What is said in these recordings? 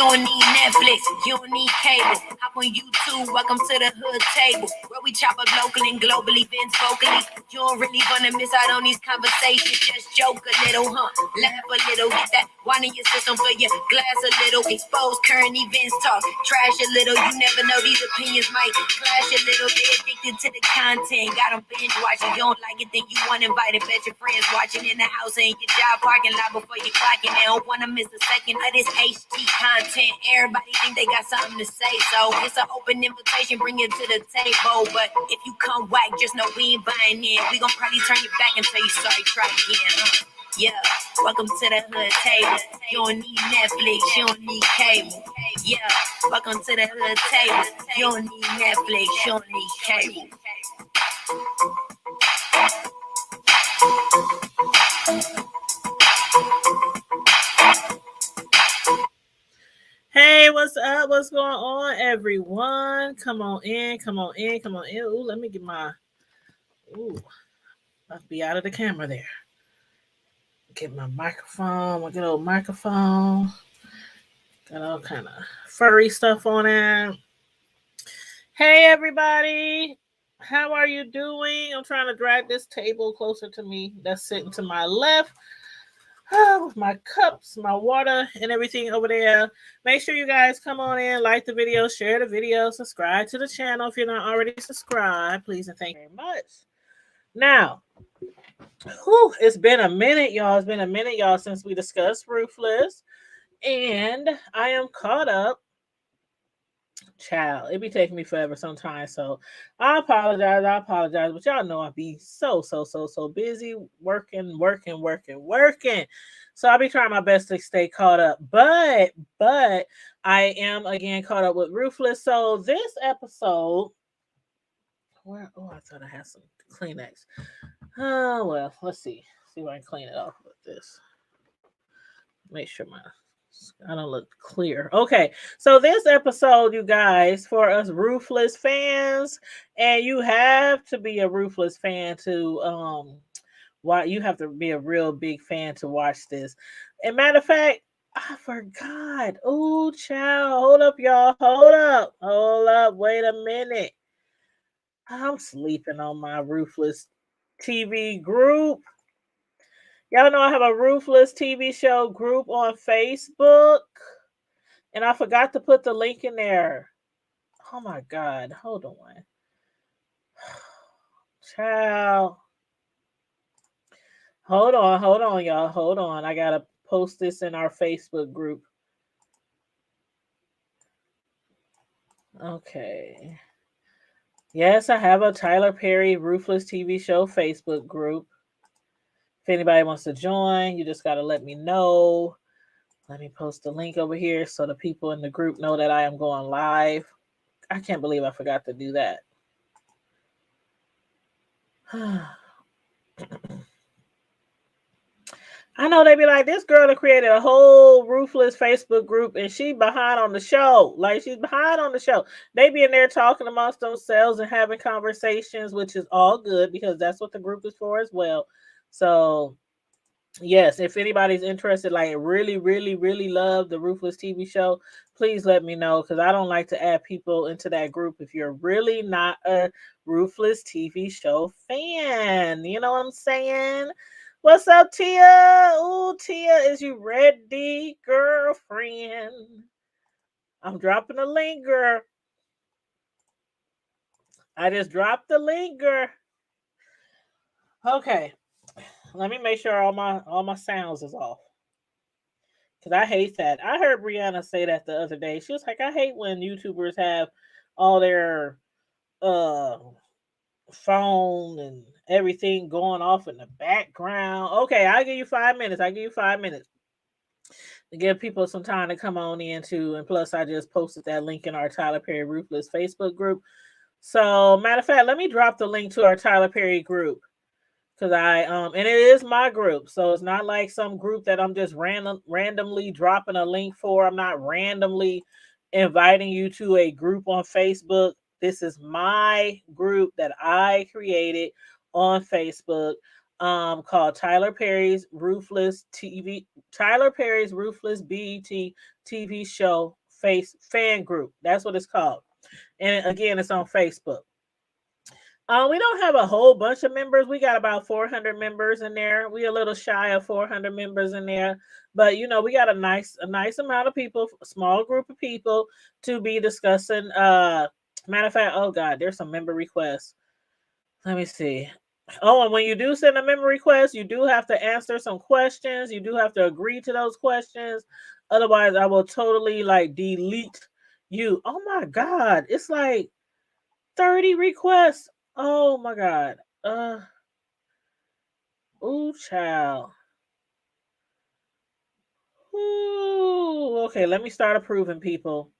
don't need Netflix, you don't need cable. Hop on YouTube, welcome to the hood table, where we chop up local and global events vocally. You don't really wanna miss out on these conversations. Just joke a little, laugh a little, get that wine in your system for your glass a little. Expose current events, talk trash a little. You never know, these opinions might clash a little. They addicted to the content, got them binge watching. You don't like it, then you want invited. Bet your friends watching in the house and your job parking lot before you clocking. They don't wanna miss a second of this HD content. Everybody think they got something to say, so it's an open invitation. Bring it to the table, but if you come whack, just know we ain't buying in. We gon' probably turn you back and tell you sorry. Try again. Yeah, welcome to the hood table. You don't need Netflix, you don't need cable. Yeah, welcome to the hood table. You don't need Netflix, you don't need cable. Hey, what's up? What's going on, everyone? Come on in, come on in, come on in. Ooh, let me get my... Ooh, I'll be out of the camera there. Get my microphone, my good old microphone. Got all kind of furry stuff on it. Hey, everybody. How are you doing? I'm trying to drag this table closer to me. That's sitting to my left. With my cups, my water, and everything over there. Make sure you guys come on in, like the video, share the video, subscribe to the channel if you're not already subscribed. Please and thank you very much. Now, it's been a minute, y'all. It's been a minute, y'all, since we discussed Ruthless. And I am caught up. Child, it be taking me forever sometimes, so I apologize, but y'all know I be so busy working, so I'll be trying my best to stay caught up, but I am again caught up with Ruthless. So this episode, I thought I had some Kleenex. Oh well, let's see if I can clean it off with this. Make sure I don't look clear. Okay, so this episode, you guys, for us Ruthless fans, and you have to be a Ruthless fan to you have to be a real big fan to watch this. And matter of fact, I forgot. Oh, child, hold up, y'all, hold up, wait a minute. I'm sleeping on my Ruthless TV group. Y'all know I have a Ruthless TV show group on Facebook. And I forgot to put the link in there. Oh my God. Hold on. Child. Hold on, y'all. Hold on. I got to post this in our Facebook group. Okay. Yes, I have a Tyler Perry Ruthless TV show Facebook group. If anybody wants to join, you just got to let me know. Let me post the link over here so the people in the group know that I am going live. I can't believe I forgot to do that. I know they be like, this girl that created a whole Ruthless Facebook group and she behind on the show. Like, she's behind on the show. They be in there talking amongst themselves and having conversations, which is all good because that's what the group is for as well. So, yes, if anybody's interested, like really love the Ruthless TV show, please let me know because I don't like to add people into that group if you're really not a Ruthless TV show fan. You know what I'm saying? What's up, Tia? Ooh, Tia, is you ready, girlfriend? I'm dropping a link, girl. I just dropped the link, girl. Okay. Let me make sure all my sounds is off. Cause I hate that. I heard Brianna say that the other day. She was like, I hate when YouTubers have all their phone and everything going off in the background. Okay, I'll give you 5 minutes. To give people some time to come on in too. And plus I just posted that link in our Tyler Perry Ruthless Facebook group. So matter of fact, let me drop the link to our Tyler Perry group. Cause and it is my group, so it's not like some group that I'm just randomly dropping a link for. I'm not randomly inviting you to a group on Facebook. This is my group that I created on Facebook. called Tyler Perry's Ruthless TV, Tyler Perry's Ruthless BET TV show face fan group. That's what it's called. And again, it's on Facebook. We don't have a whole bunch of members. We got about 400 members in there. We a little shy of 400 members in there, but we got a nice amount of people, a small group of people to be discussing. Matter of fact, oh God, there's some member requests. Let me see. Oh, and when you do send a member request, you do have to answer some questions. You do have to agree to those questions. Otherwise, I will totally like delete you. Oh my God, it's like 30 requests. Oh my God. Ooh, child. Ooh, okay, let me start approving people.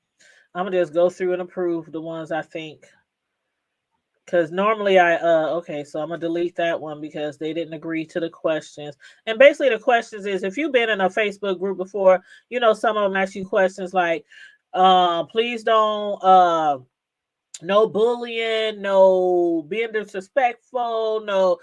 I'm gonna just go through and approve the ones I think. Cause normally okay, so I'm gonna delete that one because they didn't agree to the questions. And basically the questions is if you've been in a Facebook group before, some of them ask you questions like, please don't no bullying, no being disrespectful, no,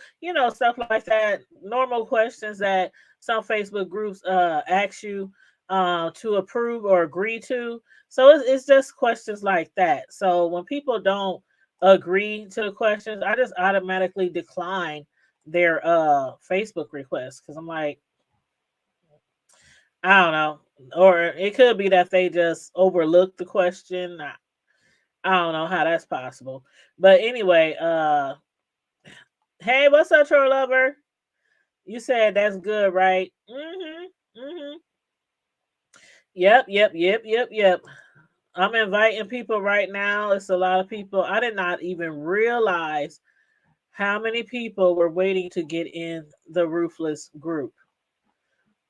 stuff like that. Normal questions that some Facebook groups ask you to approve or agree to. So it's just questions like that. So when people don't agree to the questions, I just automatically decline their Facebook requests because I'm like, I don't know. Or it could be that they just overlooked the question. I don't know how that's possible. But anyway, hey, what's up, troll lover? You said that's good, right? Mm-hmm. Mm-hmm. Yep, yep, yep, yep, yep. I'm inviting people right now. It's a lot of people. I did not even realize how many people were waiting to get in the Ruthless group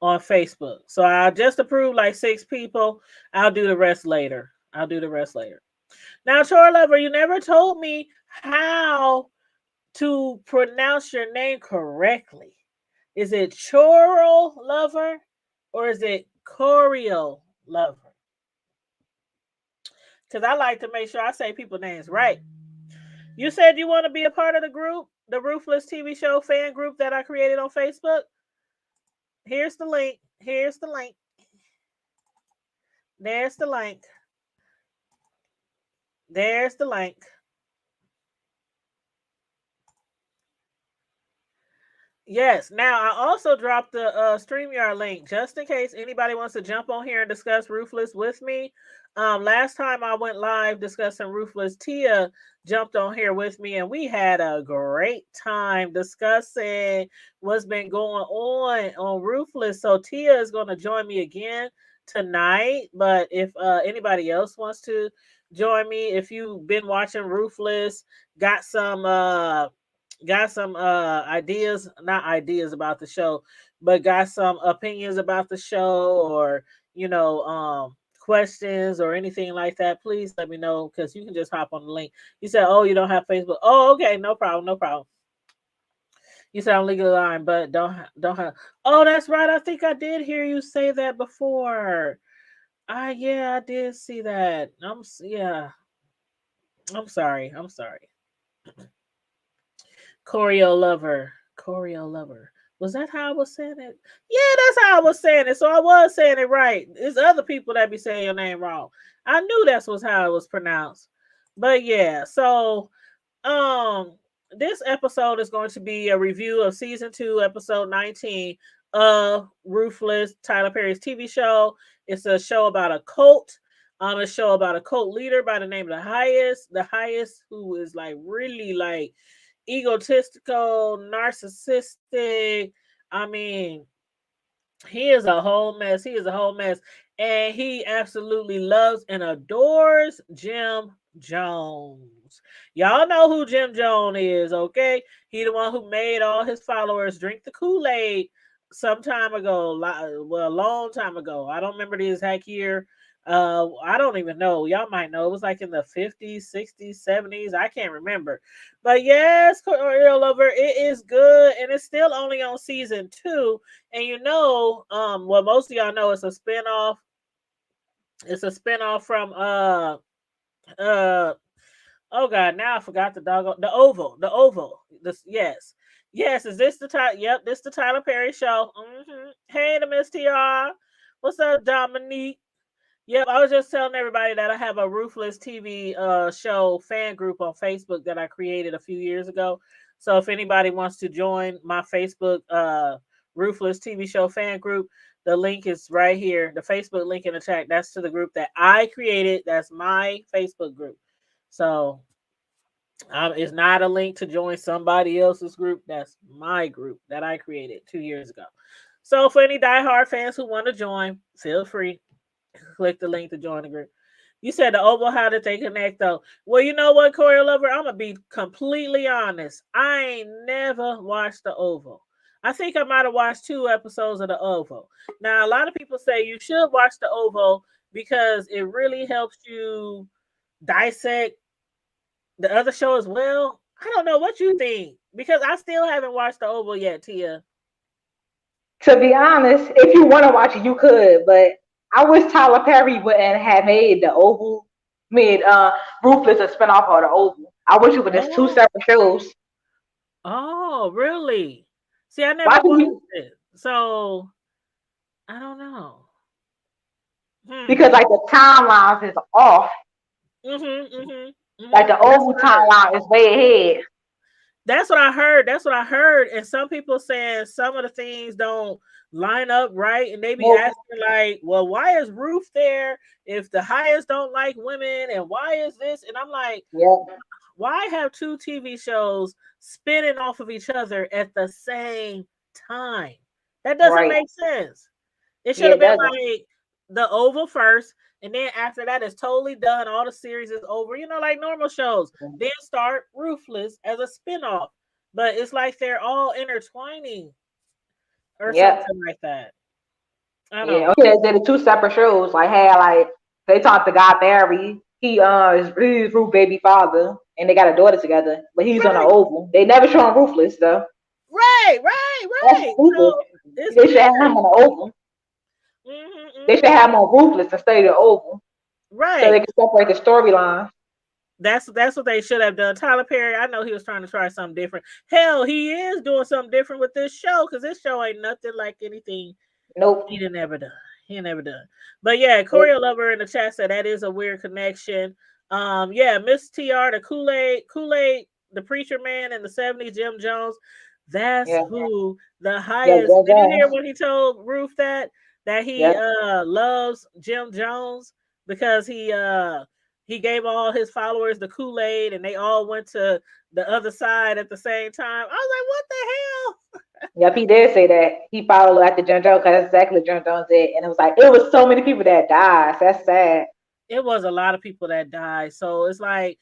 on Facebook. So I just approved like 6 people. I'll do the rest later. I'll do the rest later. Now, troll lover, you never told me how to pronounce your name correctly. Is it Choro Lover or is it Choreo Lover? Because I like to make sure I say people's names right. You said you want to be a part of the group, the Ruthless TV show fan group that I created on Facebook. Here's the link. Here's the link. There's the link. There's the link. Yes. Now I also dropped the StreamYard link just in case anybody wants to jump on here and discuss Ruthless with me. Last time I went live discussing Ruthless, Tia jumped on here with me, and we had a great time discussing what's been going on Ruthless. So Tia is going to join me again tonight. But if anybody else wants to join me, if you've been watching Ruthless, got some ideas, not ideas about the show, but got some opinions about the show, or questions or anything like that, please let me know, because you can just hop on the link. You said, oh, you don't have Facebook. Oh, okay, no problem, no problem. You said I'm legally blind, but don't have. Oh, that's right, I think I did hear you say that before. Yeah, I did see that. Yeah, I'm sorry, Choreo Lover. Choreo Lover. Was that how I was saying it? Yeah, that's how I was saying it. So I was saying it right. There's other people that be saying your name wrong. I knew that's was how it was pronounced. But yeah, so um this episode is going to be a review of season 2, episode 19 of Ruthless, Tyler Perry's TV show. It's a show about a cult. A show about a cult leader by the name of the highest, who is like really like egotistical, narcissistic. I mean, he is a whole mess. He is a whole mess. And he absolutely loves and adores Jim Jones. Y'all know who Jim Jones is, okay? He the one who made all his followers drink the Kool-Aid some time ago. Well, a long time ago. I don't remember the exact year. I don't even know. Y'all might know. It was like in the 50s, 60s, 70s. I can't remember. But yes, Real Lover, it is good. And it's still only on season 2. And well, most of y'all know it's a spinoff. It's a spinoff from uh oh God, now I forgot the Oval. The Oval. Yes. Yes, is this the Tyler? Yep, this the Tyler Perry show. Hey, the Miss TR. What's up, Dominique? Yep, I was just telling everybody that I have a Ruthless TV show fan group on Facebook that I created a few years ago. So if anybody wants to join my Facebook Ruthless TV show fan group, the link is right here. The Facebook link in the chat. That's to the group that I created. That's my Facebook group. So it's not a link to join somebody else's group. That's my group that I created 2 years ago. So for any diehard fans who want to join, feel free. Click the link to join the group. You said the Oval, how did they connect though? Well, you know what, Corey Lover? I'm gonna be completely honest. I ain't never watched the Oval. I think I might have watched 2 episodes of the Oval. Now, a lot of people say you should watch the Oval because it really helps you dissect the other show as well. I don't know what you think because I still haven't watched the Oval yet, Tia. To be honest, if you want to watch it, you could. But I wish Tyler Perry wouldn't have made the Oval, made Ruthless a spinoff of the Oval. I wish it was just two Oh, separate shows. oh, really? See, I never Watching watched you it, so I don't know. because Hmm. like the timelines is off. Mhm. Mhm. Like the Mhm. That's Oval what I heard. timeline is way ahead. That's what I heard. That's what I heard. And some people saying some of the things don't line up right, and they be Nope. asking like, "Well, why is Ruth there if the highest don't like women, and why is this?" And I'm like, Yep. "Why have 2 TV shows spinning off of each other at the same time? That doesn't Right. make sense." It should Yeah, have it been doesn't. like the Oval first, and then after that, it's totally done. All the series is over, like normal shows. Then start Ruthless as a spinoff. But it's like they're all intertwining or Yep. something like that. I Yeah. don't know. Okay, they did two separate shows. Like had like they talked to Guy Barry. He's Ruth baby father, and they got a daughter together. But he's on the Right, Oval. They never show him Ruthless though. right, right, That's right. stupid. So it's They should have him weird. on the Oval. They should Hmm. have him on Ruthless instead of the Oval, so they Right. can separate the storyline. That's what they should have done. Tyler Perry, I know he was trying to try something different. Hell, he is doing something different with this show because this show ain't nothing like anything Nope. he didn't ever done. He never done. But yeah, Corey Nope. Lover in the chat said that is a weird connection. Yeah, Miss TR, the Kool-Aid, the preacher man in the 70s, Jim Jones. That's Yeah. who the Yeah. highest. Joe Did you hear Jones. when he told Ruth that he Yep. loves Jim Jones because he gave all his followers the Kool-Aid and they all went to the other side at the same time. I was like, what the hell? Yep. He did say that he followed after John Jones because that's exactly what John Jones did, and it was like it was so many people that died. So that's sad. It was a lot of people that died. So it's like,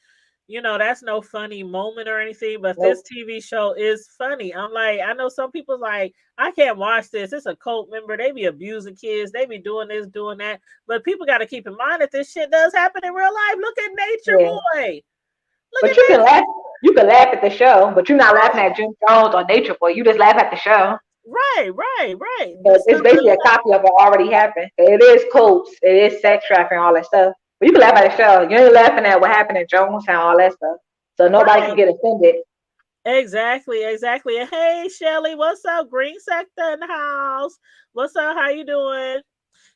that's no funny moment or anything, but this Nope. TV show is funny. I'm like, I know some people like, I can't watch this. It's a cult member. They be abusing kids. They be doing this, doing that. But people got to keep in mind that this shit does happen in real life. Look at Nature Yeah. Boy. Look But at you can Nature laugh. You can laugh at the show, but you're not laughing Boy. at Jim Jones or Nature Boy. You just laugh at the show. Right, right, right. The But it's stuff basically a that copy of what already happened. It is cults, it is sex trafficking, all that stuff. But you can laugh at the show. You ain't laughing at what happened in Jonestown, all that stuff. So nobody can right. get offended. Exactly, exactly. And hey, Shelly, what's up? Green Sector in the house. What's up? How you doing?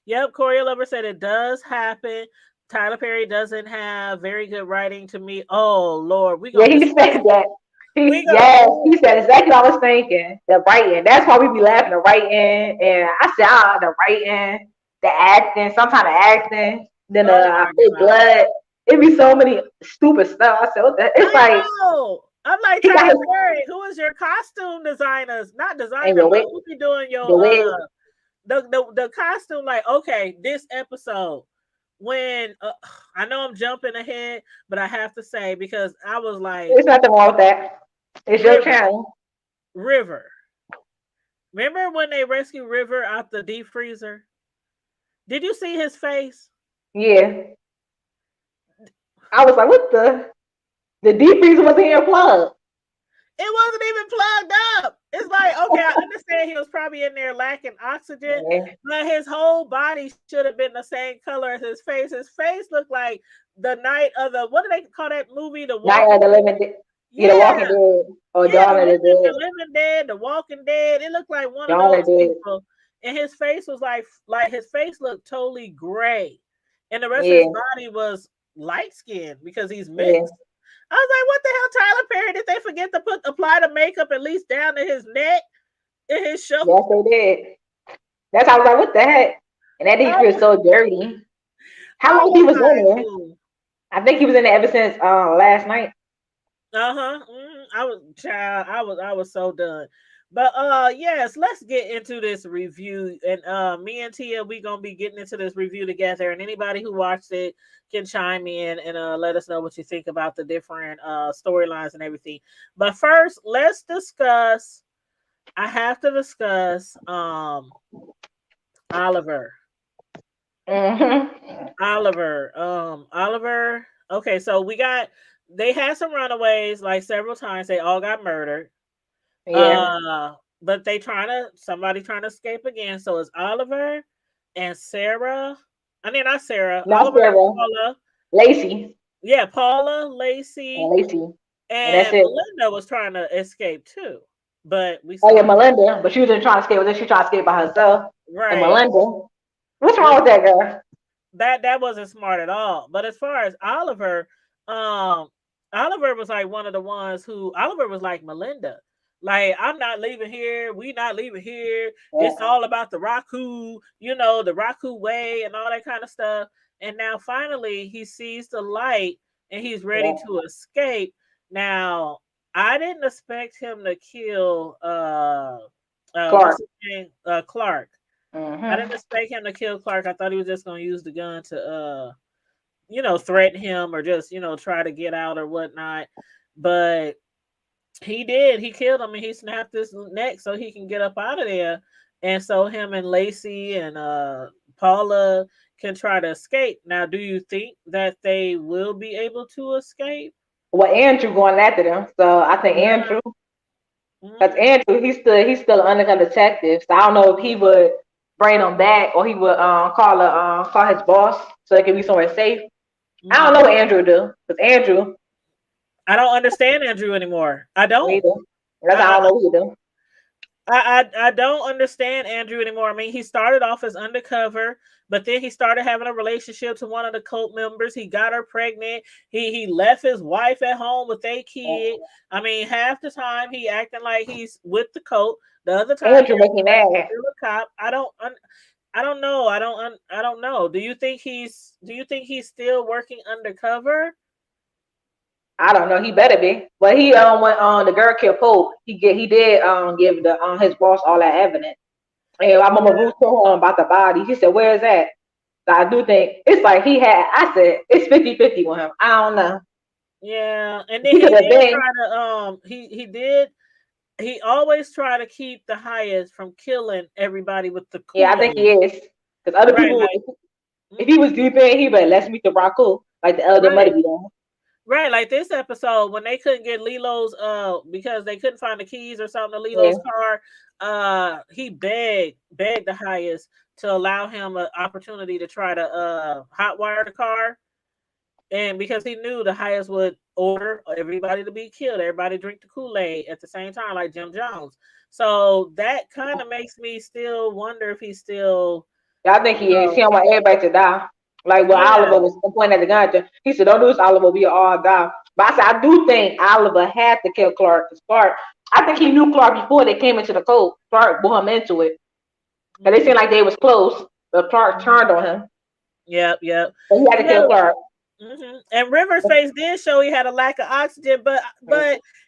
Yep, Corey Lover said it does happen. Tyler Perry doesn't have very good writing to me. Oh Lord, we Yeah, gonna he discuss said it. that. We gonna Yes, oh, he said exactly what I was thinking. The writing. That's why we be laughing. The writing, and I said, the writing, the acting, sometimes the acting, then oh the my fake god. blood. It be so many stupid stuff. I said, what the? It's I like know. I'm like he got Tyler his Perry. Who is your costume designers? Not and designer, your but wig, who be doing your the wig. the costume? Like, okay, this episode when I know I'm jumping ahead, but I have to say because I was like There's nothing wrong with that. It's your River, channel. River. Remember when they rescued River out the deep freezer? Did you see his face? Yeah. I was like, what the deep freezer wasn't even plugged. It wasn't even plugged up. It's like, okay, I understand he was probably in there lacking oxygen, Yeah. but his whole body should have been the same color as his face. His face looked like the night of the, what do they call that movie? The Night Walking of the Dead. Living Dead. Yeah, The Walking Yeah, Dead or yeah, Dawn of the the Dead. Living Dead, The Walking Dead. It looked like one of Dawn of those the Dead. people, and his face was like his face looked totally gray, and the rest of his Yeah, body was light skinned because he's yeah. mixed. I was like, what the hell, Tyler Perry? Did they forget to apply the makeup at least down to his neck and his shoulder? Yes, they did. That's how I was like, what the heck? And that I dude feels was, so dirty. How I long he was was like, in there? ooh. I think he was in there ever since last night. Uh-huh. I was child. I was so done. But yes, let's get into this review. And me and Tia, we gonna be getting into this review together. And anybody who watched it can chime in and let us know what you think about the different storylines and everything. But first, let's discuss. I have to discuss Oliver. Hmm. Oliver. Okay, so they had some runaways like several times. They all got murdered. Yeah. Uh, but somebody trying to escape again. So it's Oliver and Sarah. I mean, not Sarah. Not Oliver and Sarah. Paula. Lacey. Yeah, Paula, Lacey, Lacey. And that's and it. Melinda was trying to escape too. But we Oh yeah, saw Melinda. But she wasn't trying to escape. Was she trying to escape by herself? And right. Melinda. What's wrong Which with that girl? that wasn't smart at all. But as far as um, Oliver was like one of the ones who Oliver was like Melinda. Like, I'm not leaving here. We not leaving here. Yeah. It's all about the Raku, the Raku way and all that kind of stuff. And now finally he sees the light and he's ready Yeah. to escape. Now, I didn't expect him to kill what's Clark. his name? Clark. I didn't Hmm. expect him to kill Clark. I thought he was just gonna use the gun to threaten him or just, try to get out or whatnot. But he did. He killed him and he snapped his neck so he can get up out of there. And so him and Lacey and Paula can try to escape. Now, do you think that they will be able to escape? Well, Andrew going after them. So I think Mhm, Andrew, because mhm, Andrew, he's still an undercover detective. So I don't know if he would bring them back or he would call his boss so they can be somewhere safe. I don't know mhm. what Andrew do because Andrew I don't understand Andrew anymore. I don't. neither. That's I, I don't know what he do. I don't understand Andrew anymore. I mean, he started off as undercover, but then he started having a relationship to one of the cult members. He got her pregnant. He left his wife at home with a kid. I mean, half the time he acting like he's with the cult. The other time he Andrew make acting me like he's mad. still a cop. I don't know. I don't know. Do you think he's still working undercover? I don't know. He better be. But he when the girl killed Pope, he did give the his boss all that evidence. And my mama Ruth told him about the body. He said, "Where is that?" So I do think it's like he had. I said it's 50-50 with him. I don't know. Yeah, and then He he could have did been. try to he always try to keep the highest from killing everybody with the Yeah, I think he Kool-Aid. is. Because other Right, people, like if he mhm, was deep in, he better let's meet the Raku, like the elder mother right, be doing. right. Like this episode when they couldn't get Lilo's because they couldn't find the keys or something to Yeah. Lilo's car, he begged the highest to allow him an opportunity to try to hotwire the car. And because he knew the highest would order everybody to be killed, everybody drink the Kool-Aid at the same time, like Jim Jones. So that kind of makes me still wonder if he's still, I think you he is. He know, don't want everybody to die. Like when yeah. Oliver was pointing at the gun, he said, "Don't do this, Oliver. We all die." But I said, I do think Oliver had to kill Clark. Because Clark, I think he knew Clark before they came into the code. Clark brought him into it. And they seemed Mm-hmm, like they was close, but Clark mm-hmm. turned on him. Yep, yep. So he had to Yeah. kill Clark. And River's face did show he had a lack of oxygen, but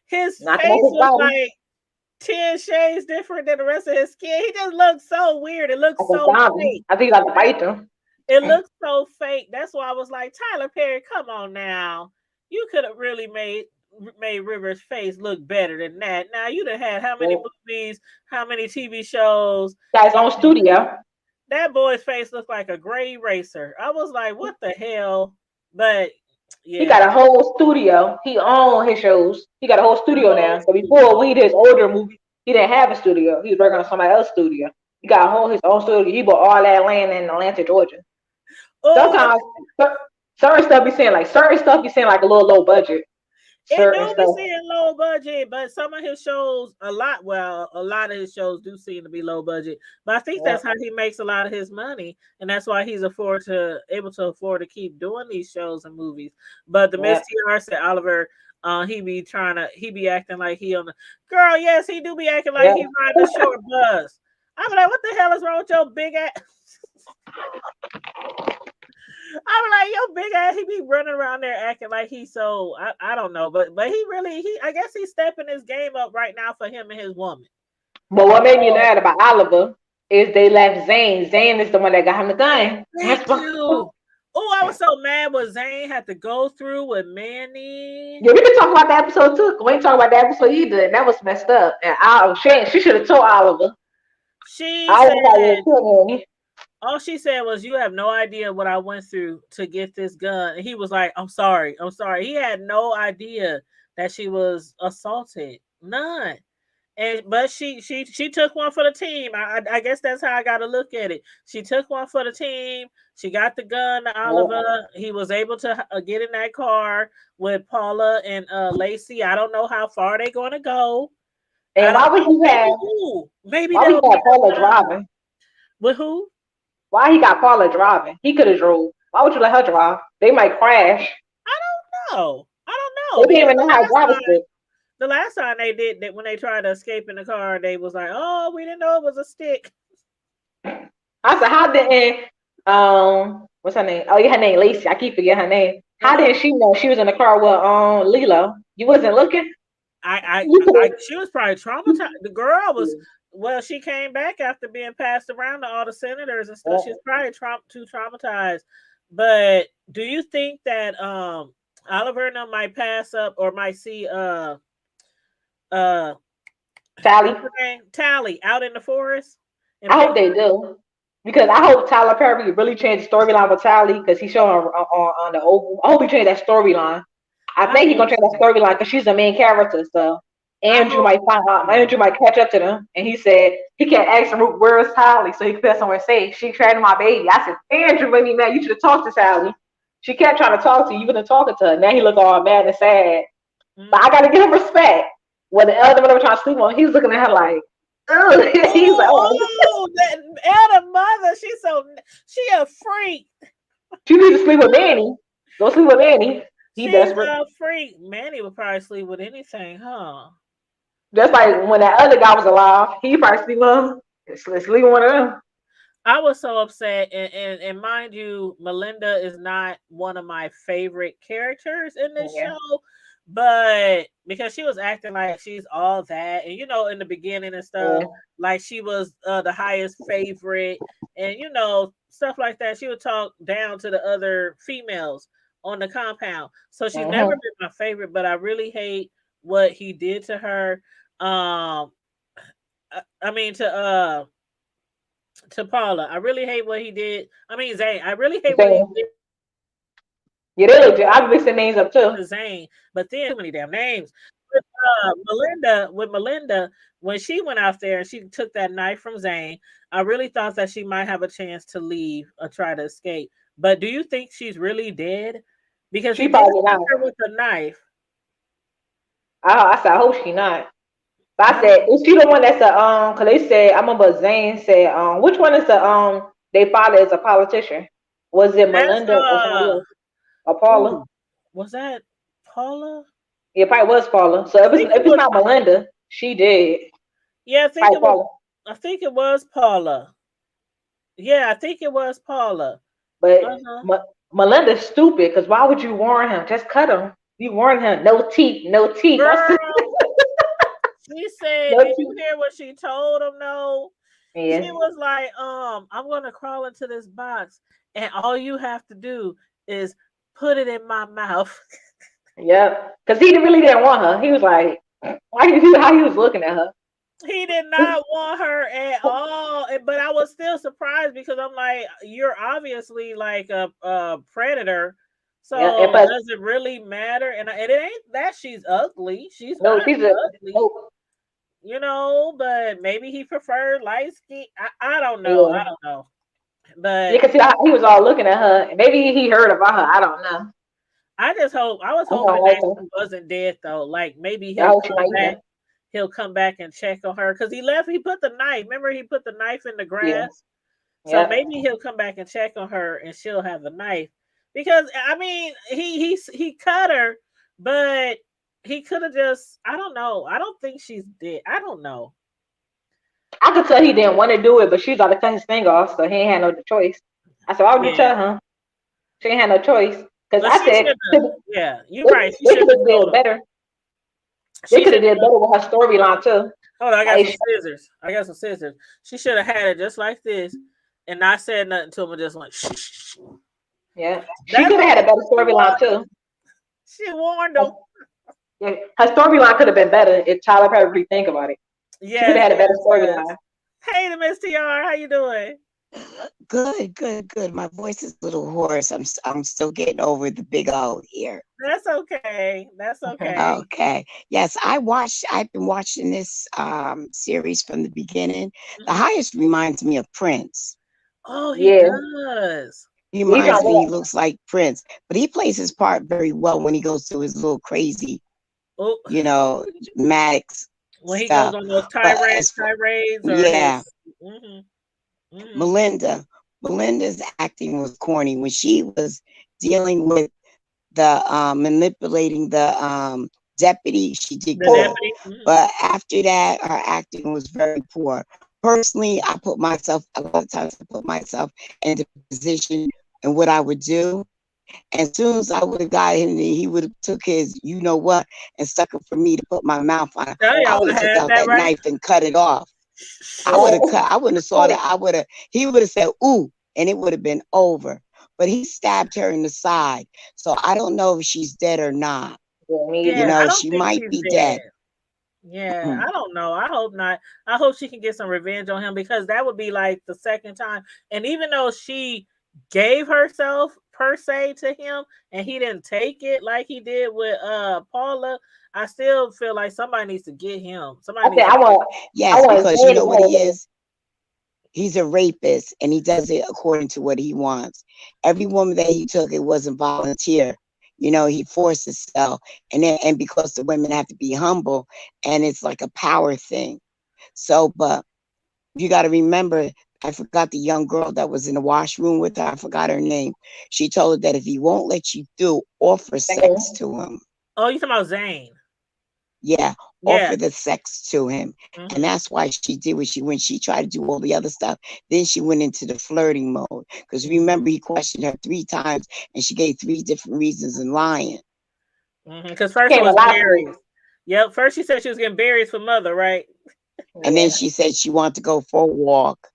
his Not to make face his was body. like 10 shades different than the rest of his skin. He just looked so weird. It looked Like a so zombie. fake. I think he's about to bite them. It looks so fake. That's why I was like, Tyler Perry, come on now. You could have really made River's face look better than that. Now you done had how many movies, how many TV shows, Got his and own studio. that boy's face looked like a gray eraser. I was like, what the hell? But He got yeah, a whole studio. He owned his shows. He got a whole the studio whole now. So before studio. we did his older movie, he didn't have a studio. He was working on somebody else's studio. He got a whole his own studio. He bought all that land in Atlanta, Georgia. Oh, Sometimes certain stuff be saying like a little low budget. It certain do be stuff. seeing low budget, but some of his shows, a lot of his shows do seem to be low budget. But I think that's Yep. how he makes a lot of his money, and that's why he's able to afford to keep doing these shows and movies. But the Miss Yep. TR said Oliver, he be acting like he on the girl. Yes, he do be acting like Yep. he riding a short bus. I'm like, what the hell is wrong with your big ass? I'm like, yo, big ass, he be running around there acting like he's so I don't know, but he really he I guess he's stepping his game up right now for him and his woman. But what made me Oh, mad about Oliver is they left Zane. Zane is the one that got him the gun. thank That's why. you. Oh, I was so mad what Zane had to go through with Manny. Yeah, we can talk about that episode too. We ain't talking about that episode either, and that was messed up. And she should have told Oliver. She Oliver probably would said have killed him. all she said was, "You have no idea what I went through to get this gun." And he was like, "I'm sorry, I'm sorry." He had no idea that she was assaulted. None. And but she took one for the team. I guess that's how I got to look at it. She took one for the team. She got the gun to Yep. Oliver. He was able to get in that car with Paula and Lacey. I don't know how far they're going to go. I And don't why would know. you Maybe have? who? Maybe Why would they'll you have meet Paula up driving? with who? Why he got Paula driving? He could have drove. Why would you let her drive? They might crash. I don't know. I don't They know didn't because even know how to drive a stick. the last time they did that when they tried to escape in the car, they was like, "Oh, we didn't know it was a stick." I said, how didn't what's her name? Oh yeah, her name Lacey. I keep forgetting her name. How Uh-huh. didn't she know she was in the car with Lilo? You wasn't looking? You She was probably traumatized. The girl was, well, she came back after being passed around to all the senators and stuff. She's probably too traumatized. But do you think that Oliver and them might pass up or might see uh Tally. what's her name? Tally out in the forest and I pick hope they do. Because I hope Tyler Perry really changed the storyline with Tally because he's showing on the Oval. I hope he changed that storyline. I I think he's hope gonna change that storyline because she's the main character. So I Andrew hope might find out. Andrew might catch up to them, and he said he can't ask him where is Tally, so he could somewhere say she training my baby. I said Andrew made me mad. You should have talked to Tally. She kept trying to talk to you. You wasn't talking to her. Now he look all mad and sad. But I gotta give him respect. When the other one trying to sleep on, he's looking at her like, ugh. He's like, oh, that Elder mother, she a freak. she needs to sleep with Manny. Go sleep with Manny. He She's desperate. a freak. Manny would probably sleep with anything, huh? Just like when that other guy was alive, he probably sleep with him. Sleep with one of them. I was so upset, and mind you, Melinda is not one of my favorite characters in this Yeah. show, but because she was acting like she's all that, and in the beginning and stuff, Yeah. like she was the highest favorite, and stuff like that. She would talk down to the other females on the compound, so she's never Uh-huh. been my favorite. But I really hate what he did to her. I mean to Paula. I really hate what he did. I mean Zane. I really hate what he Same. did Yeah, they legit. I'm mixing names up too. to Zane. But then too many damn names. With Melinda, when she went out there and she took that knife from Zane, I really thought that she might have a chance to leave or try to escape. But do you think she's really dead? Because he She did probably shoot not. her with a knife. I said, I hope she not. But I I said, is she the one that's cause they said I remember Zane said, which one is the they father is a politician? Was it that's Melinda or somebody else? Or Paula? ooh, was that Paula? Yeah, probably was Paula. So I if it's think it if it's was not Melinda, she did. yeah, Probably Paula. I think it was Paula. Yeah, I think it was Paula. But Uh-huh. Melinda's stupid because why would you warn him? Just cut him. You warn him. No teeth. No teeth. I said, Girl, she said, no did you teeth. hear what she told him? No. She Yeah. was like, I'm gonna crawl into this box and all you have to do is put it in my mouth. Yep. Because he really didn't want her. He was like, why you see how he was looking at her? He did not want her at all. But I was still surprised because I'm like, you're obviously like a predator. Yeah. And So plus, does it really matter? And it ain't that she's ugly. She's no, not she's a ugly. no. But maybe he preferred light skin. I don't know. I Yeah. don't know. You But can see how he was all looking at her. Maybe he heard about her. I don't know. I was I don't hoping like that her. she wasn't dead though. Like maybe I hope she not either. he'll come back and check on her because he left. He put the knife. Remember, he put the knife in the Yeah. grass. So Yeah. maybe he'll come back and check on her, and she'll have the knife. Because I mean, he cut her, but he could have just. I don't know. I don't think she's dead. I don't know. I could tell he didn't want to do it, but she was about to cut his finger off, so he ain't had no choice. I said, why would you Yeah, tell him? She ain't had no choice. Because but I she said, should have. Yeah, you're they, right. She they should could have have told did him. better. They She could should have did have. better with her storyline too. Hold on, I got some Like, scissors. I got some scissors. She should have had it just like this, and not said nothing to him, and just went. Shh, shh, shh. yeah, she That's could have what had a better she storyline warned too. him. She warned him. Yeah, her storyline could have been better if Tyler Perry rethink about it. She could Yes, have had a better yes, yes. storyline. Hey, the Miss TR, how you doing? Good, good, good. My voice is a little hoarse. I'm still getting over the big O here. That's okay. That's okay. Okay. Yes, I've been watching this series from the beginning. The Mhm. highest reminds me of Prince. Oh, he Yeah, does. He he's on reminds me, he that. looks like Prince, but he plays his part very well when he goes through his little crazy, Oh, you know, Maddox when he goes stuff. on those But as for, tirades, or yeah, his. Hmm. Hmm. Melinda, Melinda's acting was corny when she was dealing with the manipulating the deputy. She did The good, deputy. Hmm. but after that, her acting was very poor. Personally, I put myself a lot of times I put myself in the position and what I would do. And as soon as I would have got him, he would have took his, you know what, and stuck it for me to put my mouth on. Tell you, I I would would have have took had out that that right. knife and cut it off. I would have Yeah. cut. I wouldn't have saw that. I would have. He would have said "ooh," and it would have been over. But he stabbed her in the side, so I don't know if she's dead or not. Yeah, me You Yeah, either. I know, don't she think might she's be dead. dead. Yeah, I don't know. I hope not. I hope she can get some revenge on him because that would be like the second time. And even though she gave herself per se to him and he didn't take it like he did with Paula, I still feel like somebody needs to get him. Somebody I said, needs to get I Yes, want because you Zane to know what he go. is. He's a rapist, and he does it according to what he wants. Every woman that he took, it wasn't volunteer. You know, he forced himself, and because the women have to be humble, and it's like a power thing. So, but you got to remember, I forgot the young girl that was in the washroom with her. I forgot her name. She told her that if he won't let you through, offer sex Zane. to him. Oh, you talking about Zane. Yeah, Yeah. offer the sex to him. And Hmm. that's why she did what she when she tried to do all the other stuff. Then she went into the flirting mode. Because remember, he questioned her 3 times and she gave 3 different reasons and lying. Because first it Came a was lot berries. to Yep. First she said she was getting berries for mother, right? And then yeah. she said she wanted to go for a walk.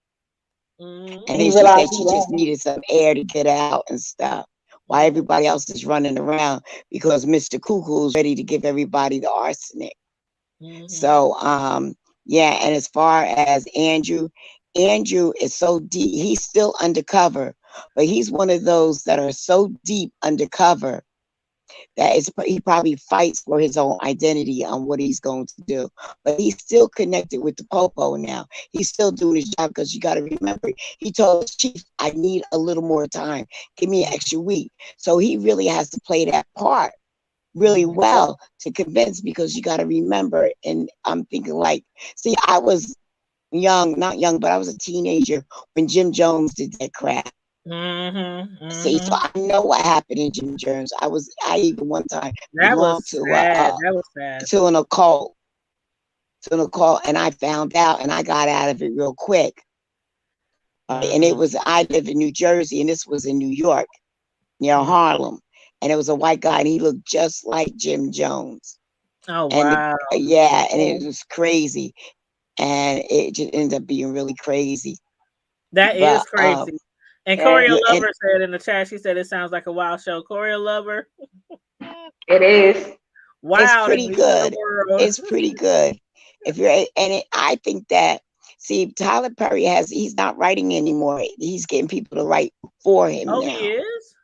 Hmm. And And he then she realized said he she just lying. needed some air to get out and stuff. While Hmm. everybody else is running around because Mr. Cuckoo's ready to give everybody the arsenic. Hmm. So yeah, and as far as Andrew, Andrew is so deep, he's still undercover, but he's one of those that are so deep undercover that he probably fights for his own identity on what he's going to do. But he's still connected with the Popo now. He's still doing his job because you got to remember, he told his chief, I need a little more time. Give me an extra week. So he really has to play that part really Hmm. well to convince because you got to remember. And I'm thinking, like, see, I was young, not young, but I was a teenager when Jim Jones did that crap. Hmm. See, so Hmm. I know what happened in Jim Jones. I even one time That was belonged sad. That was sad. to an occult, and I found out, and I got out of it real quick. And it Hmm. was I live in New Jersey, and this was in New York near Hmm. Harlem, and it was a white guy, and he looked just like Jim Jones. Oh And wow. yeah, and it was crazy, and it just ended up being really crazy. That is But crazy. And Yeah, Corey yeah, and Lover said in the chat, she said it sounds like a wild show. Corey Lover, it is. it's wild in pretty the good. world. It's pretty good. If you're I think that see Tyler Perry he's not writing anymore. He's getting people to write for him Oh, he now. is?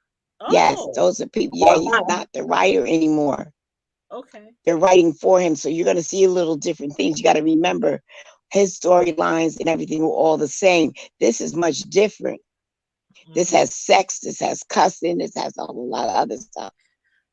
Yes, Oh, those are people. Yeah, All he's the time. not the writer anymore. okay. They're writing for him. So you're going to see a little different things. You got to remember his storylines and everything were all the same. This is much different. This Hmm. has sex. This has cussing. This has a whole lot of other stuff.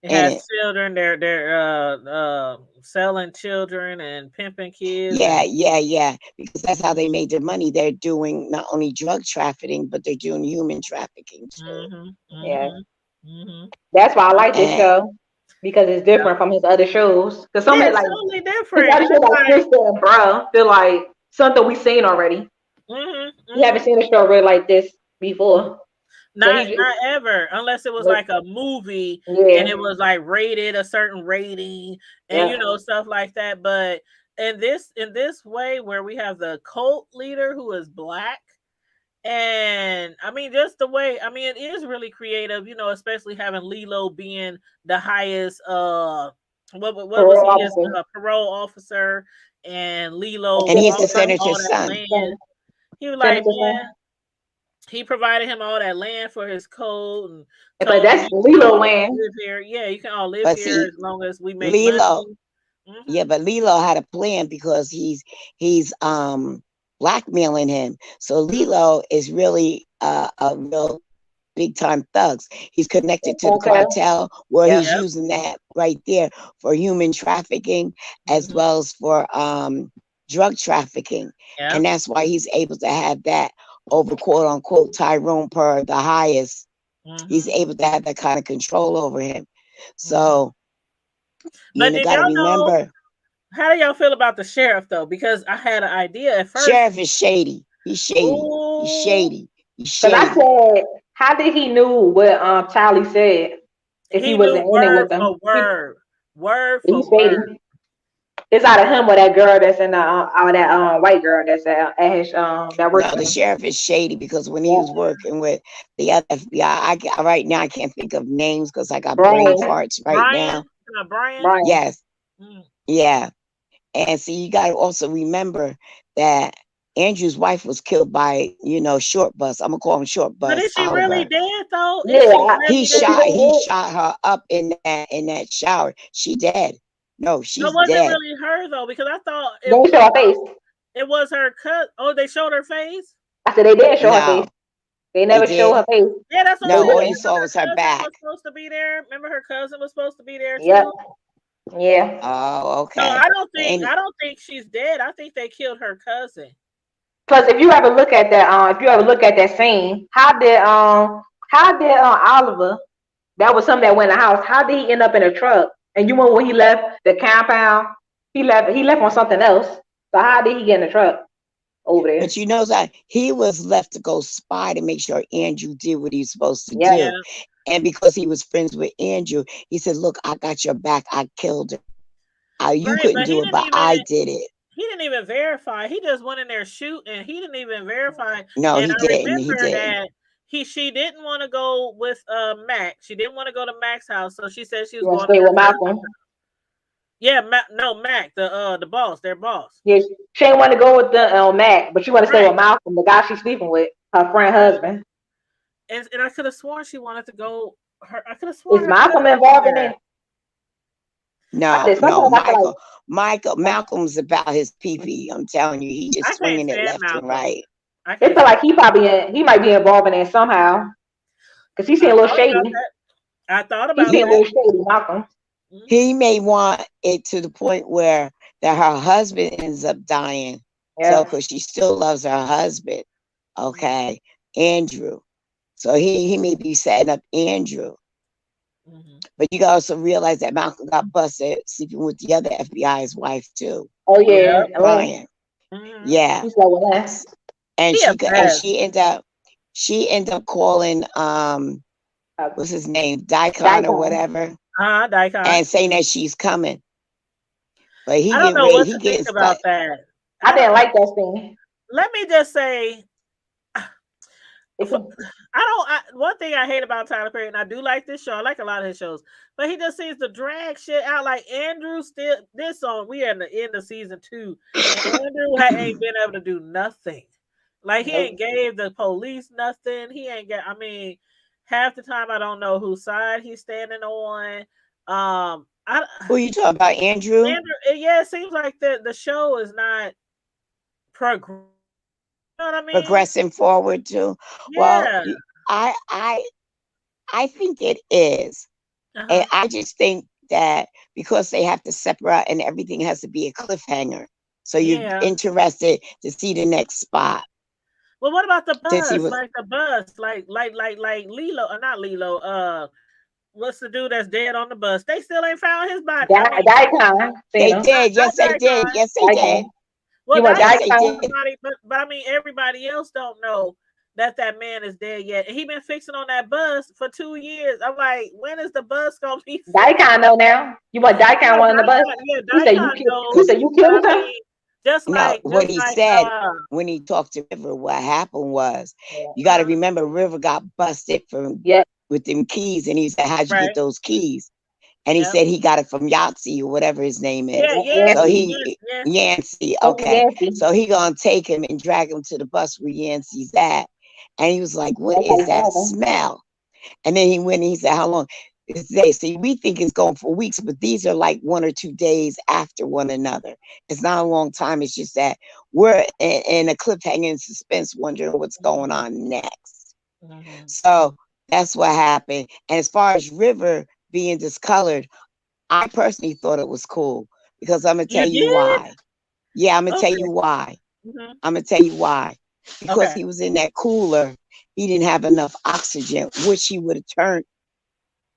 It in has it. children. They're selling children and pimping kids Yeah, and yeah, yeah. Because that's how they made their money. They're doing not only drug trafficking, but they're doing human trafficking too. mhm, Yeah, mhm, mhm. that's why I like this And show because it's Yeah. different from his other shows. Because some Yeah, of it's like totally his different. other And shows it's like like, Sister and Bruh, they're like something we seen already. mhm, We haven't mhm. seen a show really like this before. So he just Not ever, unless it was nope. like a movie and Yeah, it was like rated a certain rating and yeah. stuff like that. But in this way where we have the cult leader who is black, and I mean just the way, I mean it is really creative, especially having Lilo being the highest what was Parole he, his officer. parole officer, and A Lilo and he's the senator's offered him son. all senator's that son. land. He was like, Senator's son. man, he provided him all that land for his code and But told him that's you can Lilo all land. live here. Yeah, you can all live But here see, as long as we make Lilo, money. Hmm. yeah, but Lilo had a plan because he's blackmailing him. So Lilo is really a real big time thugs. He's connected to the Okay. cartel where Yep. he's Yep. using that right there for human trafficking as Hmm. well as for drug trafficking. And Yep. that's why he's able to have that over quote unquote Tyrone per the highest. He's Hmm. able to have that kind of control over him. Hmm. So But you did got to y'all know, remember, how do y'all feel about the sheriff though? Because I had an idea at first. sheriff is shady. He's shady. He's Oh, shady. He's Because I shady. said, how did he knew what Charlie said if he he knew wasn't in it word with him? for word, word for He's word. shady. It's out of him or that girl that's in the or that white girl that's at his that works No, for the him. sheriff is shady because when he Yeah, was working with the other FBI, right now I can't think of names because I got brain Brian, farts right now. Brian, Brian. Brian. Yes, Mm. yeah. And see, you got to also remember that Andrew's wife was killed by, short bus. I'm gonna call him short But bus, is she really Oliver. dead though? Is Yeah, she He really if you dead? shot he look, shot her up in that shower. She dead. No, No, she's was it dead. really her though? Because I thought they didn't show her face. it was her cut. Oh, they showed her face. I said they didn't show her face. No, They they never show did. her face. Yeah, that's what I'm They No, saying. all you didn't. saw Remember was her her cousin was back. supposed to be there. Remember her cousin was supposed to be there Yep. too. Yeah. Oh, So okay. But I don't think she's dead. I think they killed her cousin. Because if you ever look at that, if you ever look at that scene, how did Oliver? That was something that went in the house. How did he end up in a truck? And you know when he left the compound, he left on something else. So how did he get in the truck over there? But you know that he was left to go spy to make sure Andrew did what he was supposed to Yeah. Yeah, do. And because he was friends with Andrew, he said, "Look, I got your back. I killed her. You right. couldn't But do it, but I did it." he didn't even verify. He just went in there shooting. He didn't even verify. No, And he I didn't. He remember didn't. that she didn't want to go with Mac. She didn't want to go to Mac's house, so she said she was You want to going to stay her with cousin's. Malcolm? Yeah, no, Mac, the boss, their boss. Yes. She ain't want to go with the Mac, but she want to stay with Right, Malcolm, the guy she's sleeping with, her friend right. husband. And I could have sworn she wanted to go. I could have Is sworn her Malcolm cousin was involved in there. it? I No, did. no, Sometimes I feel like Malcolm's about his pee. I'm telling you, he I just can't swinging it stand left and Malcolm. right. I it can't feel stand. like he might be involved in it somehow because he seemed I a little thought about shady. that. I thought He about seemed a that. little shady, Malcolm. Mhm. He may want it to the point where that her husband ends up dying. So, Yeah. because she still loves her husband, okay, Andrew. So he may be setting up Andrew. Mhm. But you gotta also realize that Malcolm got busted sleeping with the other FBI's wife too, Oh yeah, Yep. Elaine. Brian. Mhm. Yeah, He's like, well, that. and He a mess. she ended up calling Uh, what's his name, Daikon or Daikon. whatever, Daikon. and saying that she's coming. But I don't know what he to think getting about stuck. that. I I don't. didn't like that scene. Let me just say, It could, one thing I hate about Tyler Perry, and I do like this show. I like a lot of his shows, but he just seems to drag shit out. Like Andrew still this on. We are in the end of season 2, and Andrew ain't been able to do nothing. Like he ain't nope. gave the police nothing. He ain't get. I mean, half the time I don't know whose side he's standing on. I Who are you talking about, Andrew? Andrew. Yeah, it seems like the show is not progress. You know what I mean? Progressing forward too. Well, Yeah. I I I think it is. And Uh-huh. I just think that because they have to separate and everything has to be a cliffhanger. So you're Yeah. interested to see the next spot, Well, what about the to see bus? what. Like the bus, like Lilo, not Lilo. What's the dude that's dead on the bus? They still ain't found his body. I mean, Daikon, seen They him. did. not Yes, they did. Daikon. Yes, they did. Daikon. Well, You want Yes, Daikon they Daikon? found the did. body, but I mean, everybody else don't know that man is dead yet. And he been fixing on that bus for 2 years. I'm like, when is the bus gonna be fixed? Daikon know now. You want Yeah, Daikon one on the bus? He said you Daikon killed. He knows. said you But I killed him. mean, just No, like, what just he like, said when he talked to River, what happened was, you got to uh-huh, remember, River got busted from Yeah. with them keys, and he said, "How'd you get right, those keys?" And he yep, said he got it from Yahtzee or whatever his name yeah, is. So Yancey, Yancey. he Yancey. Yancey, Uncle okay. Yancey. So he gonna take him and drag him to the bus where Yancey's at, and he was like, "What That's how is he that found him. smell?" And then he went and he said, "How long?" It's days. See, we think it's going for weeks, but these are like 1 or 2 days after one another. It's not a long time. It's just that we're in a cliffhanger and suspense, wondering what's going Mhm, on next. mhm. So that's what happened. And as far as River being discolored, I personally thought it was cool because I'm gonna You tell you did? why. Yeah, I'm gonna tell Okay. you why. Mhm. I'm gonna tell you why. Because Okay. he was in that cooler, he didn't have enough oxygen, which he would have turned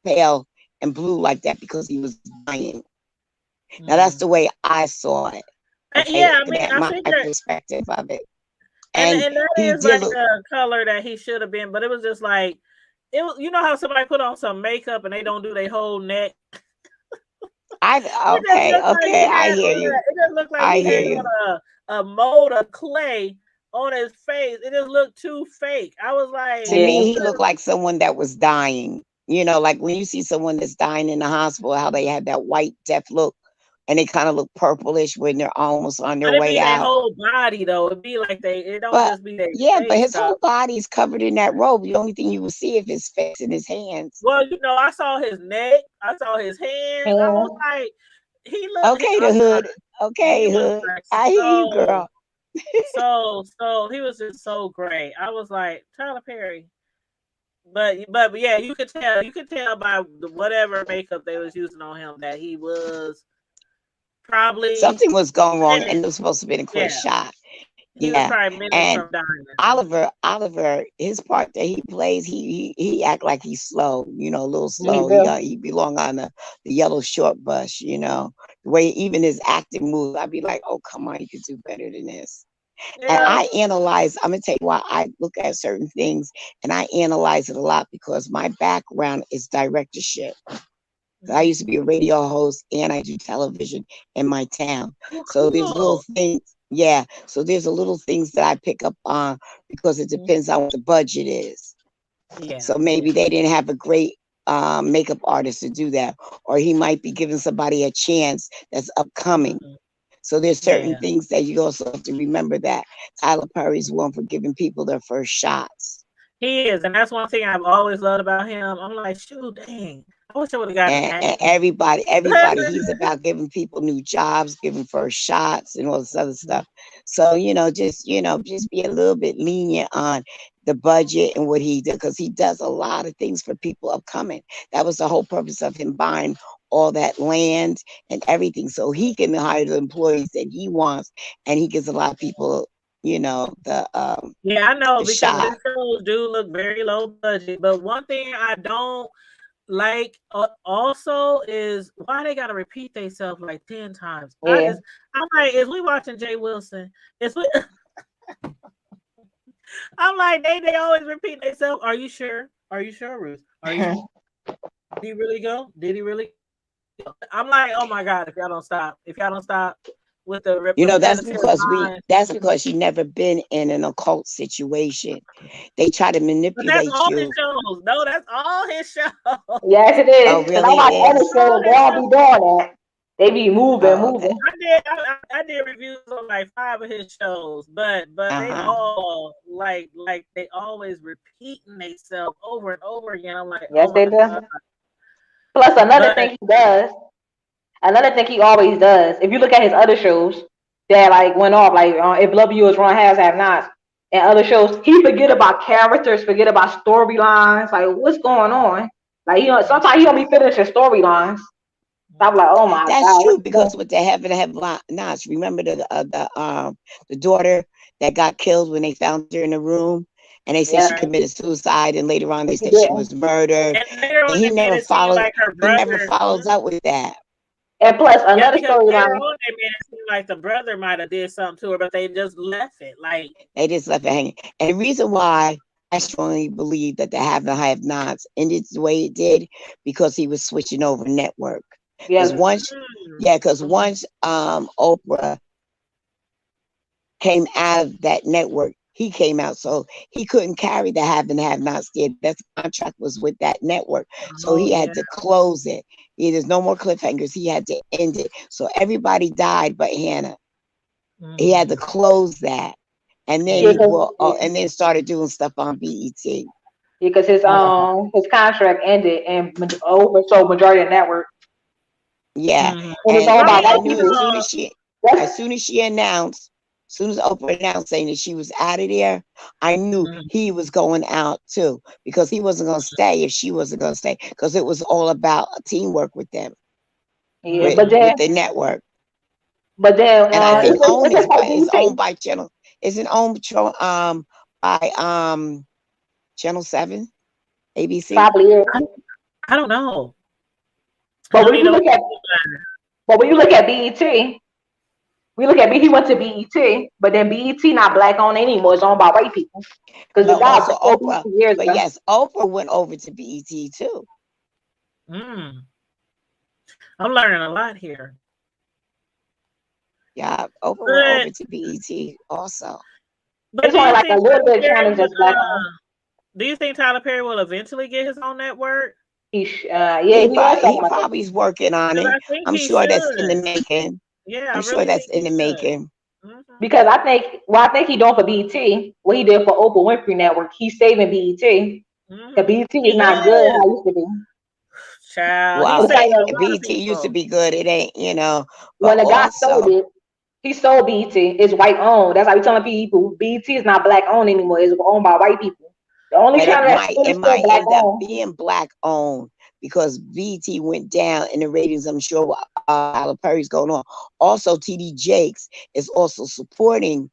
pale and blue like that because he was dying. Now that's Mm. the way I saw it. Okay, Yeah, I mean, that I my figured, perspective of it. and And and that he is did like look. the color that he should have been, but it was just like it was. You know how somebody put on some makeup and they don't do their whole neck. It just Okay, looked like okay, he I had hear on you. a. It just looked like I he hear had you. on a mold of clay on his face. It just looked too fake. I was To like, Yeah. you me, he could looked like someone that was dying. You know, like when you see someone that's dying in the hospital, how they have that white death look and they kind of look purplish when they're almost on their but it way be their out. whole body though. It be like they. It don't But just be their yeah, but face his though. whole body is covered in that robe. The only thing you will see is his face and his hands. Well, I saw his neck. I saw his hands. I was And like, he looked. Okay, the I'm hood. He Okay, was hood. like I hear you, so, girl. he was just so great. I was like Tyler Perry, but yeah, you could tell by whatever makeup they was using on him that he was probably Something was going wrong, and it minutes. was supposed to be a quick Yeah, shot. he was Yeah, probably minutes and from dying. Oliver, his part that he plays, he act like he's slow, a little he slow. do. He belong on the yellow short bus, the way even his acting moves. I'd be like, oh come on, you could do better than this. And Yeah. I analyze. I'm gonna tell you why I look at certain things and I analyze it a lot because my background is directorship. I used to Mhm. be a radio host and I do television in my town. Oh, So there's little cool. things, yeah. So there's a little things that I pick up on because it Mhm. depends on what the budget is. Yeah. So maybe they didn't have a great makeup artist to do that, or he might be giving somebody a chance that's upcoming. Mhm. So there's certain Yeah. things that you also have to remember that Tyler Perry's one for giving people their first shots. He is, and that's one thing I've always loved about him. I'm like, shoot, dang, I wish I would have got an And acting. everybody, he's about giving people new jobs, giving first shots, and all this other stuff. So just be a little bit lenient on the budget and what he did because he does a lot of things for people upcoming. That was the whole purpose of him buying all that land and everything, so he can hire the employees that he wants, and he gives a lot of people, Yeah, I know the because shot. his shows do look very low budget. But one thing I don't like also is why they gotta repeat themselves like 10 times. Yeah. I'm like, is we watching Jay Wilson? Is we? I'm like, they always repeat themselves. Are you sure? Are you sure, Ruth? Are you? Did he really go? Did he really go? I'm like, oh my god! If y'all don't stop with the That's repetitive because lines. you never been in an occult situation. They try to But that's manipulate all his you. shows. No, that's all his shows. Yes, it Oh, is. Cause I really? watch It other is? All shows. They his don't be shows. doing that. They be moving, Oh, okay. moving. I did reviews on like 5 of his shows, but they Uh-huh. all like they always repeating themselves over and over again. I'm like, Yes, oh my they do. god! Plus, another But thing he does. Another thing he always does. If you look at his other shows that like went off, like if Love You Is Wrong, Has Have Nots, and other shows, he forget about characters, forget about storylines. Like, what's going on? Like sometimes he don't be finishing storylines. So I'm like, oh my That's god, true what's because going? with the have nots, remember the daughter that got killed when they found her in the room, and they said Yeah, she committed suicide, and later on they he said she didn't. was murdered, And later and on, they made it seem like her he never brother. follows up with that. And plus Yeah, another because later storyline. on they made it seem like the brother might have did something to her, but they just left it. Like, They just left it hanging. And the reason why I strongly believe that the have nots ended the way it did because he was switching over network. Because Yes. once, mm, yeah, because once Oprah came out of that network, he came out, so he couldn't carry the have nots there. That contract was with that network, so oh he yeah. had to close it. There's no more cliffhangers. He had to end it. So everybody died, but Hannah. He had to Mm, close that, and then Yeah, yeah. he cause brought, and then started doing stuff on BET. Yeah. his contract ended and oversold majority of the network, Yeah, Mm-hmm. and it's and owned by Right. I white knew as people. soon Uh, as she, as That's soon as she announced, as soon as Oprah announced saying that she was out of there, I knew mm, he was going out too because he wasn't going to stay if she wasn't going to stay because it was all about teamwork with them yeah, mm-hmm. with the network. but then And I think OWN it's just like is BT. owned by Channel, isn't owned by Channel 7, ABC. Probably is. I don't know. I But don't when even you know. look at BET, we look at B. He went to BET, but then BET not black owned anymore. It's owned by white people because the But guy also sold Oprah, BET years but ago. yes, Oprah went over to BET too. Mm, I'm learning a lot here. Yeah, Oprah went But over to BET also. but It's do only you like a think little Tyler bit of Perry channels would that's black owned. do you think Tyler Perry will eventually get his own network? Yeah, he was talking He about that probably is working on Because it. I think I'm he sure that's in the should. making. Yeah, I I'm sure really that's think in he the should. making. Hmm. because I think I think he doing for BET what he did for Oprah Winfrey Network. He's saving BET because Hmm. BET is He not good how is. it used to be. Child, he Well, It's like saved a lot of BET used to people. be good. It ain't, but when the guy sold also, it, he sold BET. It's white owned. That's how we telling people BET is not black owned anymore. It's owned by white people. The only but channel that's really it still might black end up owned. being black owned because BET went down in the ratings. I'm sure Tyler Perry's going on. Also, TD Jakes is also supporting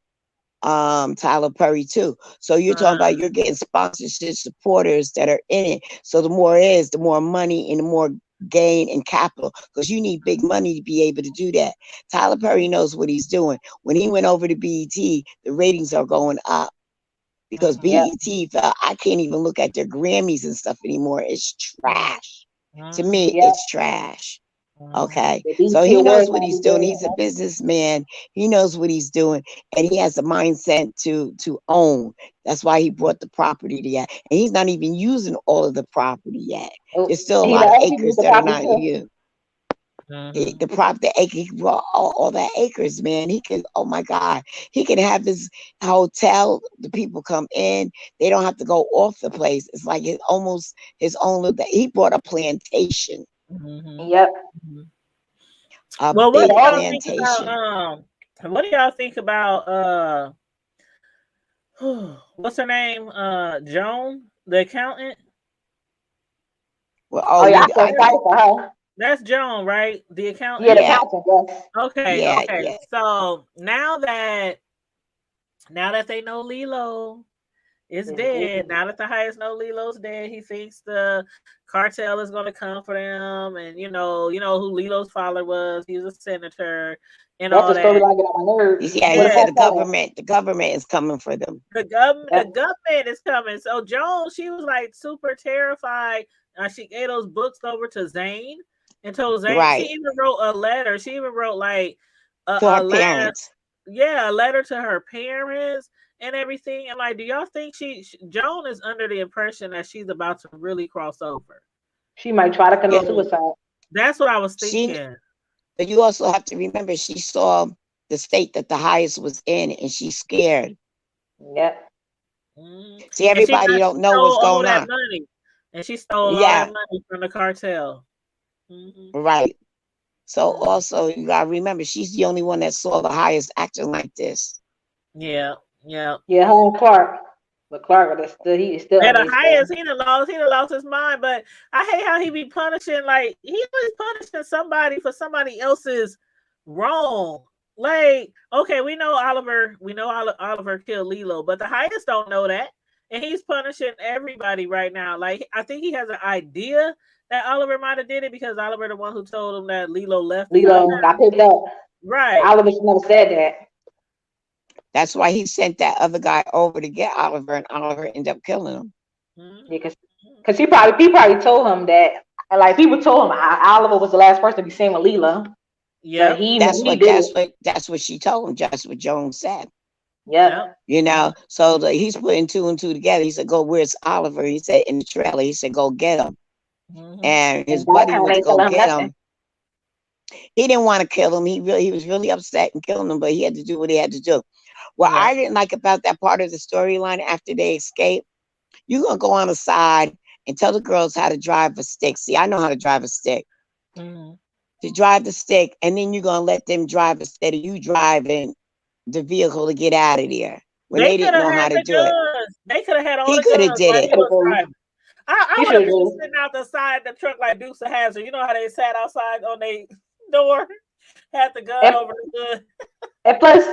Tyler Perry too. So you're talking Uh, about you're getting sponsorship supporters that are in it. So the more it is, the more money and the more gain and capital because you need big money to be able to do that. Tyler Perry knows what he's doing. When he went over to BET, the ratings are going up because mhm, Yeah, BET felt I can't even look at their Grammys and stuff anymore. It's trash. To mhm, me, yeah. it's trash. mhm. Okay. The So BET he knows awards what not he's be doing. good He's a anymore. businessman. He knows what he's doing. And he has the mindset to own. That's why he brought the property to yet. And he's not even using all of the property yet. There's still a He lot let of other people use acres the that are property not too. used. Mhm. The acre, he brought all that acres, man. He can, oh my God, he can have his hotel. The people come in, they don't have to go off the place. It's like it's almost his own little, he bought a plantation, Mhm. Yep. Mhm. a Well, But what do big y'all think about plantation. what do y'all think about what's her name? Joan, the accountant? Well, oh oh, yeah, I you, feel I excited think, for her. That's Joan, right? The Yeah, the accountant? yeah, counting, yes. Okay, yeah, okay. yeah. So now that they know Lilo is It's dead. dead, now that the highest know Lilo's dead, he thinks the cartel is gonna come for them, and you know who Lilo's father was. He was a senator and That's all the that. storyline get on my nerves. Yeah, What he the Yeah, said cartel the government is coming for them. the at? government is coming. So Joan, she was like super terrified. She gave those books over to Zane and told Zane. She Right. even wrote a letter. She even wrote like To a her letter, parents. yeah, a letter to her parents and everything. And like, do y'all think Joan is under the impression that she's about to really cross over? She might try to commit So suicide. that's what I was She, thinking. but you also have to remember she saw the state that the highest was in and she's scared. Yep. Mhm. See, And everybody she don't know what's stole all going that on. money. And she stole all that Yeah, money from the cartel. Mhm. right. So Mm. also you gotta remember she's the only one that saw the highest acting like this. Yeah, yeah. Yeah, her and Clark. But Clark, he's still And under the his spell. highest, he done lost his mind. But I hate how he be punishing, like he always punishing somebody for somebody else's wrong. Like, okay, we know Oliver killed Lilo, but the highest don't know that. And he's punishing everybody right now. Like, I think he has an idea that Oliver might have did it because Oliver the one who told him that Lilo left the Lilo compound. got picked up. Right. Oliver should never said that. That's why he sent that other guy over to get Oliver, and Oliver ended up killing him. Yeah, because he probably told him that, like people told him Oliver was the last person to be seen with Lilo. Yeah. But he That's did. what she told him. That's what Jones said. Yep. You know, so he's putting two and two together. He said, "Go, where's Oliver?" He said, "In the trailer." He said, "Go get him." And his buddy went to go get him. He didn't want to kill him. He was really upset and killing him, but he had to do what he had to do. What I didn't like about that part of the storyline after they escape, you're gonna go on the side and tell the girls how to drive a stick. See, I know how to drive a stick. To drive the stick, and then you're gonna let them drive instead of you driving the vehicle to get out of there when they didn't know how to do it. They could have had all He the could have guns did while it. he was driving. I would have been should've. sitting out the side of the truck like Dukes of Hazzard. You know how they sat outside on their door, had the gun over the hood. And plus,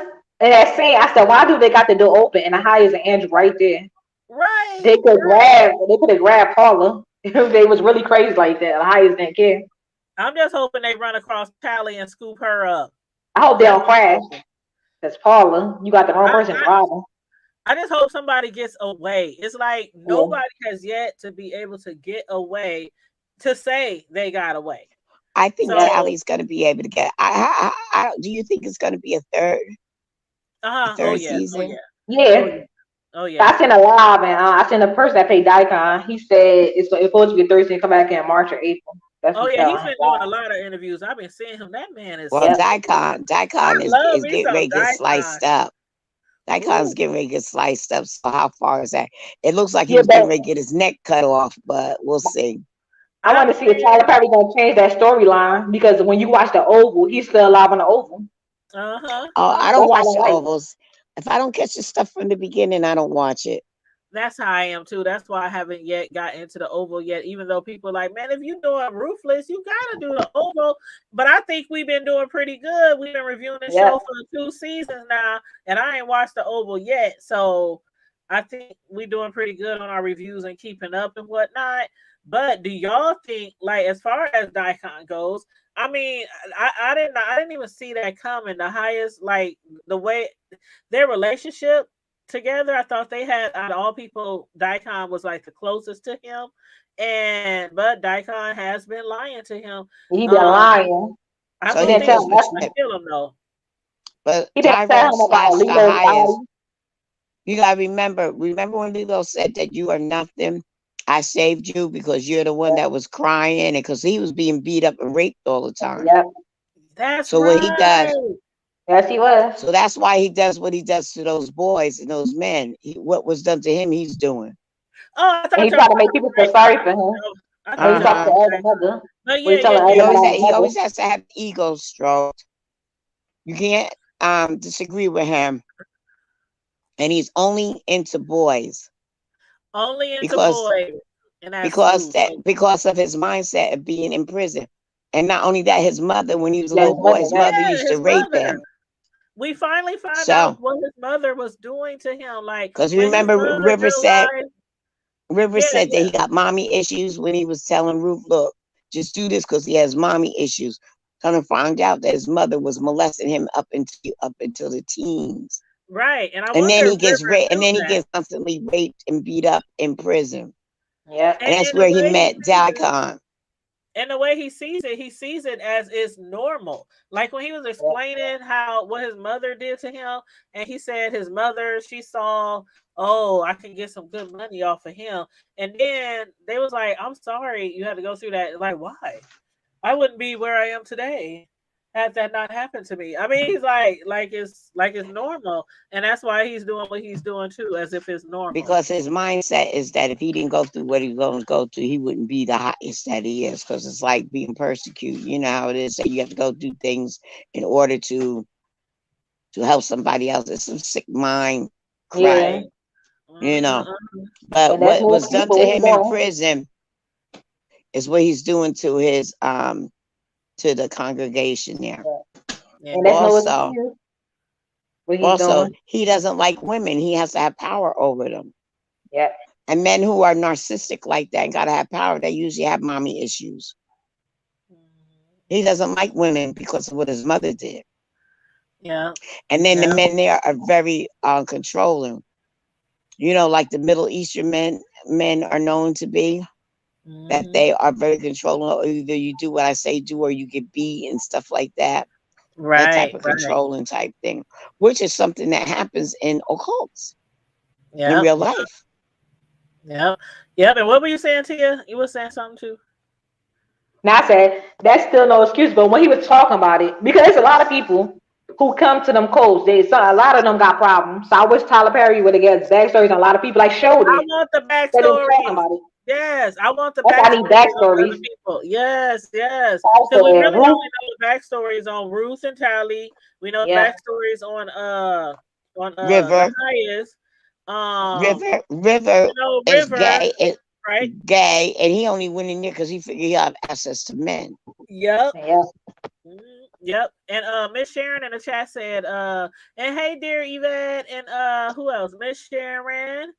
in that scene, I said, why do they got the door open and the highest and Andrew right there? Right. They could have grabbed Paula if they was really crazy like that. The highest didn't care. I'm just hoping they run across Tally and scoop her up. I hope they don't crash. Because Paula, you got the wrong person driving. I just hope somebody gets away. It's like nobody has yet to be able to get away to say they got away. I think Tally's going to be able to get. Do you think it's going to be a third? Third season? Yeah. Oh yeah. I seen a live, and I seen a person that played Daikon. He said it's supposed to be Thursday, come back in March or April. That's he's been doing a lot of interviews. I've been seeing him. That man is Daikon is getting ready to get sliced up. Daikon's getting ready to get sliced up. So how far is that? It looks like he's getting ready to get his neck cut off, but we'll see. I want to see if Tyler Perry gonna change that storyline, because when you watch the Oval, he's still alive on the Oval. Oh, I don't watch the Ovals. If I don't catch the stuff from the beginning, I don't watch it. That's how I am too. That's why I haven't yet got into the Oval yet. Even though people are like, man, if you're doing Ruthless, you gotta do the Oval. But I think we've been doing pretty good. We've been reviewing the show for 2 seasons now, and I ain't watched the Oval yet. So I think we're doing pretty good on our reviews and keeping up and whatnot. But do y'all think, like, as far as Daikon goes, I mean, I didn't even see that coming. The highest, like, the way their relationship together, I thought they had, out of all people, Daikon was like the closest to him, but Daikon has been lying to him. He been lying. I didn't tell him to kill him though. But he didn't tell him about Lito's highest. You gotta remember when Lilo said that you are nothing. I saved you because you're the one that was crying, and because he was being beat up and raped all the time. Yep. That's so what he does. Yes, he was. So that's why he does what he does to those boys and those men. What was done to him, he's doing. Oh, I thought he tried to make people feel sorry for him. He talked to Elder Mother. He always has to have ego stroke. You can't disagree with him. And he's only into boys. Only into boys. Because of his mindset of being in prison. And not only that, his mother, when he was a little boy, his mother used to rape him. We finally found out what his mother was doing to him. Like, because remember, River said that he got mommy issues when he was telling Ruth, look, just do this because he has mommy issues. Kind of found out that his mother was molesting him up until the teens. Right, and then he gets raped, and then he gets constantly raped and beat up in prison. Yeah, and that's where he met Daikon. And the way he sees it as it's normal. Like when he was explaining what his mother did to him, and he said his mother, she saw, oh, I can get some good money off of him. And then they was like, I'm sorry you had to go through that. Like, why? I wouldn't be where I am today had that not happened to me. I mean, he's like it's normal. And that's why he's doing what he's doing too, as if it's normal. Because his mindset is that if he didn't go through what he's going to go through, he wouldn't be the highest that he is. Because it's like being persecuted. You know how it is. So you have to go through things in order to help somebody else. It's some sick mind crap. Yeah. you know. Mm-hmm. But And that's what no was excuse done for to what he's him in doing. prison is what he's doing to his to the congregation there. Yeah. And that's no Also, excuse what he's doing. he doesn't like women. He has to have power over them. Yeah. And men who are narcissistic like that and gotta have power, they usually have mommy issues. He doesn't like women because of what his mother did. Yeah. And then the Yeah. men there are very controlling. You know, like the Middle Eastern men are known to be, that they are very controlling. Either you do what I say do, or you get beat and stuff like that. That type Right. of Right. controlling type thing, which is something that happens in occults in Yeah. real life. Yeah. Yep. And what were you saying, Tia? You were saying something too. Now I said that's still no excuse, but when he was talking about it, because there's a lot of people who come to them codes, a lot of them got problems. So I wish Tyler Perry would have get backstories on a lot of people like showed I it. want the That they were talking backstories. about it. Yes, I want the That's why I need backstories on other backstories. people. Yes, yes. Because we Also, really Ruth, only know the backstories on Ruth and Tally. We know yeah, backstories on the River, highest. River You know, is River, gay, right? and he only went in there because he figured he had access to men. Yep. yeah. Yep. And Miss Sharon in the chat said, and hey dear Yvette, and who else? Miss Sharon.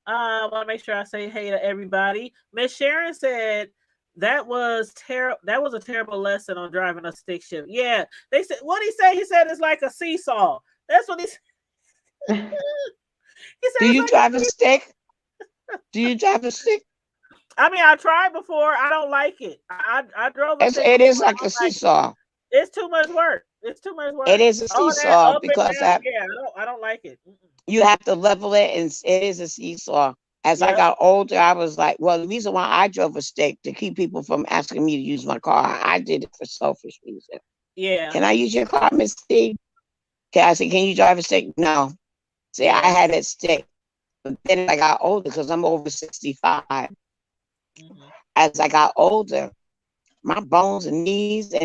I want to make sure I say hey to everybody. Miss Sharon said that was terrible. That was a terrible lesson on driving a stick shift. Yeah, they said what he said. He said it's like a seesaw. That's what he said. He said Do it's you like a drive a seesaw. stick? Do you drive a stick? I mean, I tried before. I don't like it. I drove a stick It before. is I like a don't like it. seesaw. It's too much work. It's too much work. It is a All that seesaw up and because down. that Yeah, I don't like it. you have to level it, and it is a seesaw. As I Yep. got older, I was like, well, the reason why I drove a stick to keep people from asking me to use my car, I did it for selfish reasons. Yeah. Can I use your car, Miss Steve? Okay, I said, can you drive a stick? No. See, I Yeah. had that stick. But then as I got older, because I'm over 65, as I got older, my bones and knees I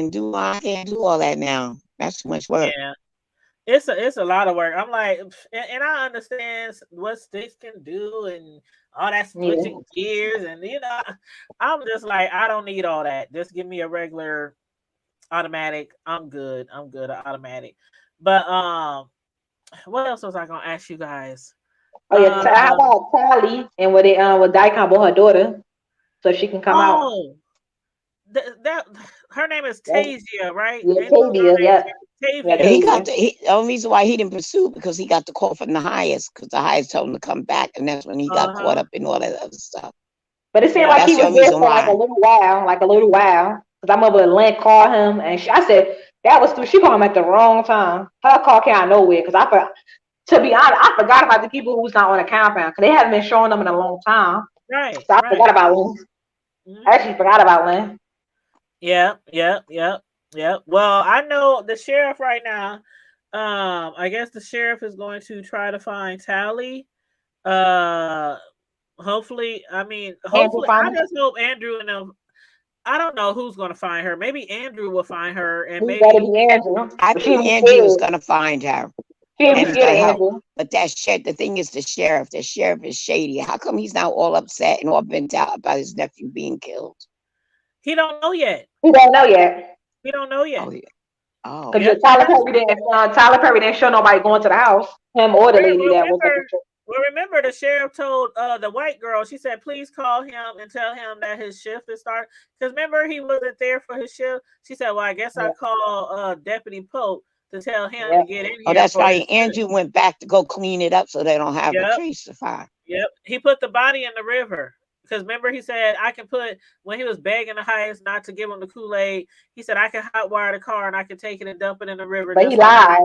can't do all that now. That's too much work. Yeah. It's a lot of work. I'm like, and I understand what sticks can do and all that switching gears, and I'm just like, I don't need all that. Just give me a regular automatic. I'm good. I'm good at automatic. But what else was I gonna ask you guys? Oh yeah, how about Tally and what they with Daikon bought her daughter so she can come out. Oh, that her name is Tasia, right? Yeah, They know her Tavia, name. yeah. Yeah, Tavia. He Tavia. got the only reason why he didn't pursue because he got the call from the highest, because the highest told him to come back, and that's when he got caught up in all that other stuff. But it seemed Yeah. like That's he the was only there reason for like why. a little while. Because I remember Lynn called him, and I said that was she called him at the wrong time. Her call came out of nowhere because to be honest, I forgot about the people who's not on the compound because they haven't been showing them in a long time. Right. So I forgot about Lynn. I actually forgot about Lynn. Yeah. Well, I know the sheriff right now. I guess the sheriff is going to try to find Tally. Hopefully, I just hope Andrew and them. I don't know who's going to find her. Maybe Andrew will find her, and It gotta maybe be Andrew. I think Andrew is going to find her. She ain't And be he's scared going of to help. Andrew. But the thing is the sheriff. The sheriff is shady. How come he's now all upset and all bent out about his nephew being killed? he don't know yet. He don't know yet. He don't know yet. Oh, yeah. Oh. Because Tyler Perry didn't show nobody going to the house. Him or the lady that was. Well, remember the sheriff told the white girl, she said, please call him and tell him that his shift is starting. Because remember, he wasn't there for his shift. She said, well, I guess I call Deputy Pope to tell him to get in here. Oh, that's right. Andrew went back to go clean it up so they don't have a trace to find. Yep. He put the body in the river. Because remember, he said, I can put, when he was begging the highest not to give him the Kool-Aid, he said, I can hotwire the car and I can take it and dump it in the river. But he lied.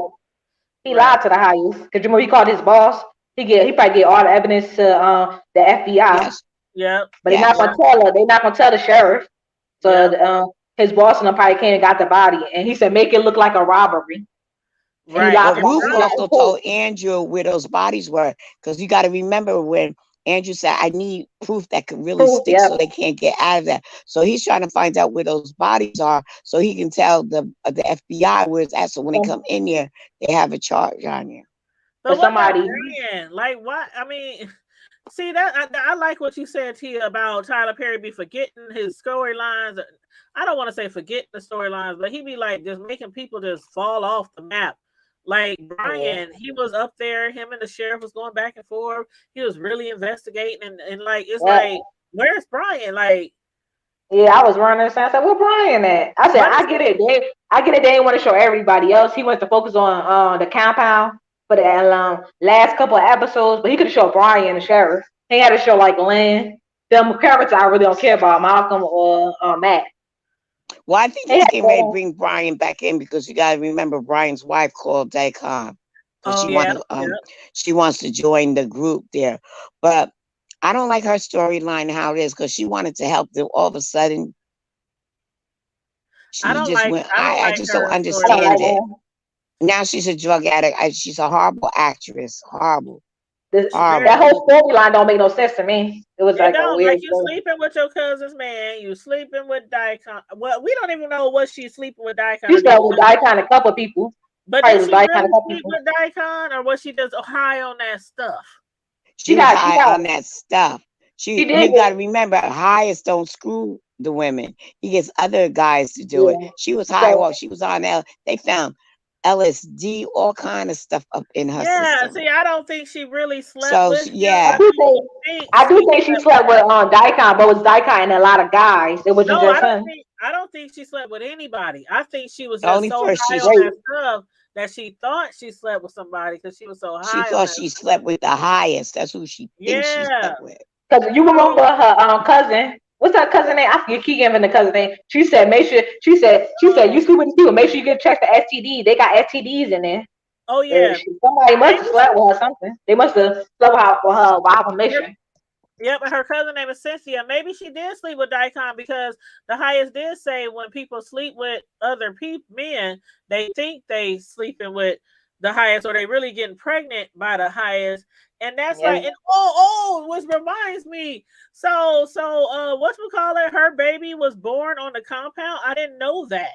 He lied to the highest. Because remember, he called his boss. He probably get all the evidence to the FBI. Yes. Yeah. But they're not gonna tell her. They're not gonna tell the sheriff. So his boss and them probably came and got the body, and he said, make it look like a robbery. Right. But Ruth also told Andrew where those bodies were, because you got to remember when Andrew said, I need proof that could really stick so they can't get out of that. So he's trying to find out where those bodies are so he can tell the FBI where it's at. So when they come in here, they have a charge on you. But somebody, like what? I mean, See that I like what you said, Tia, about Tyler Perry be forgetting his storylines. I don't want to say forgetting the storylines, but he be like just making people just fall off the map. Like Yeah. Brian, he was up there. Him and the sheriff was going back and forth. He was really investigating, and like it's Yeah. like, where's Brian? Like, Yeah, I was running the I said, "Where Brian at?" I said, but "I it's get it. I get it. They didn't want to show everybody else. He wants to focus on the compound for the last couple of episodes, but he could have showed Brian and the sheriff. He had to show like Lynn, them characters I really don't care about, Malcolm or Matt. Well, I think They he's had getting ready to to, bring Brian back in because you got to remember Brian's wife called Dacon because oh yeah, yeah. she wants to join the group there, but I don't like her storyline how it is because she wanted to help them. All of a sudden, she just went. I don't I like just don't her I don't understand like storyline. it. them. Now she's a drug addict. She's a horrible actress. Horrible, She's very That horrible. whole storyline don't make no sense to me. It was It like a don't, weird like you story. sleeping with your cousin's man, you sleeping with Daikon. Well, we don't even know what she's sleeping with Daikon She to said do. with Daikon a couple of people. But Probably did was she Daikon a really couple sleep people. with Daikon, or was she just high on that stuff? She She was got she high got on that stuff. she did You get got to remember, highest don't screw the women. He gets other guys to do it. yeah. She was high. So Well, she was on L. They found LSD, all kind of stuff up in her Yeah, system. see, I don't think she really slept So with him. I I yeah, do think think she thinks I do she think she slept with slept with him. Daikon, but it was Daikon and a lot of guys. It wasn't No, just him. I don't think she slept with anybody. I think she was just only so first high she on Wait, that stuff that she thought she slept with somebody because she was so she high on thought that she stuff. slept with the highest. That's who she thinks she Yeah. slept with. because you remember So her cousin. What's her cousin name? I forget. Keep giving the cousin name. She said, make sure. She said, you sleep with these people. Make sure you get checked for STDs. They got STDs in there. oh yeah. Somebody must Maybe have slept with her or something. They must have slept with her for her without her, permission. yep, and her cousin name is Cynthia. Maybe she did sleep with Daikon because the highest did say when people sleep with other men, they think they sleeping with the highest or they really getting pregnant by the highest. And that's Yeah. like, and which reminds me. What we call it? Her baby was born on the compound. I didn't know that.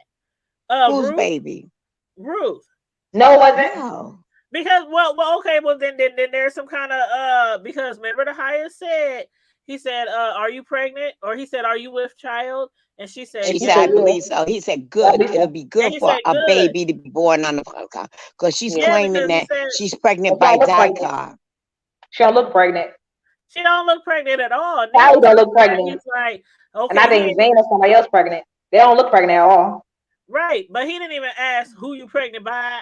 Whose Ruth, baby? Ruth. No, it wasn't. No. Because okay, well then there's some kind of because remember the highest said he said are you pregnant or he said are you with child and she said And She she said, I said, yes yeah. believe so. He said, At good. least, It'll be and good he for said a good baby to be born on the podcast because she's yeah. yeah claiming because he that said she's And pregnant she by don't look pregnant. Dicon. She don't look pregnant. she don't look pregnant at all. Sally Neil don't told look her that pregnant. he's like And I okay he think ain't even Zane or somebody else pregnant. They don't look pregnant at all. right but he didn't even ask who you pregnant by.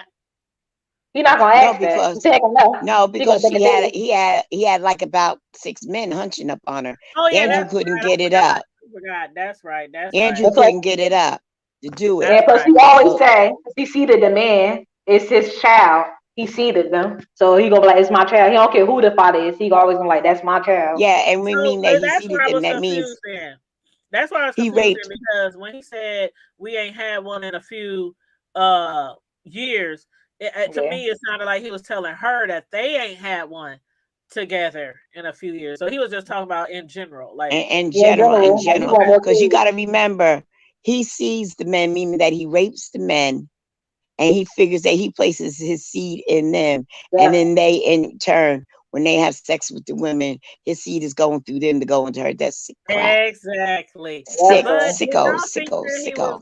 He not gonna No, ask that. He because said, "Heck no." no, He gonna because take a baby. he had like about 6 men hunching up on her. Oh yeah Yeah. Andrew that's couldn't right I get it forgot up. I forgot that's right Andrew And plus, couldn't get it up to do it. and that's plus, right he always So say, he seated the man. It's his child. He seated them. So he gonna be like, it's my child. He don't care who the father is. He always gonna be like, that's my child. yeah, and we so mean that he that's seated where I them. was That means confused in. That's why I was he confused raped. in because when he said we ain't had one in a few years, to Yeah. me it sounded like he was telling her that they ain't had one together in a few years. So he was just talking about in general, like Yeah, In general. Like, he general, want okay, more because you kids. got to remember, he sees the men, meaning that he rapes the men, and he figures that he places his seed in them, and Yeah. then they, in turn, when they have sex with the women, his seed is going through them to go into her. That's sick crap. exactly. That's Sick, But all. did sicko, y'all think sicko, that he was? sicko.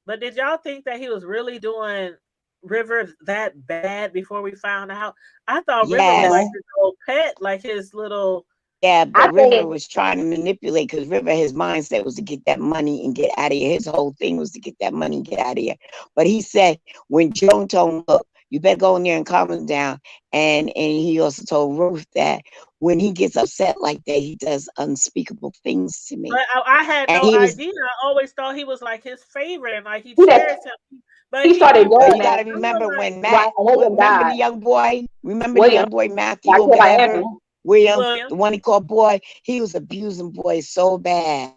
But did y'all think that he was really doing River that bad before we found out? I thought River was like Yes. No. his little pet, like his little. Yeah, I but River think, was trying to manipulate because River, his mindset was to get that money and get out of here. His whole thing was to get that money and get out of here. But he said when Joan told him, look, you better go in there and calm him down. And he also told Ruth that when he gets upset like that, he does unspeakable things to But me. I had And no he was, idea. I always thought he was like his favorite and like he he, that, cherished him. But he he started but doing you got that to remember like when while William remember the died. young boy? Remember the William young boy Matthew got or killed by whatever? Andrew. William, William. the one he called boy, he was abusing boys so bad.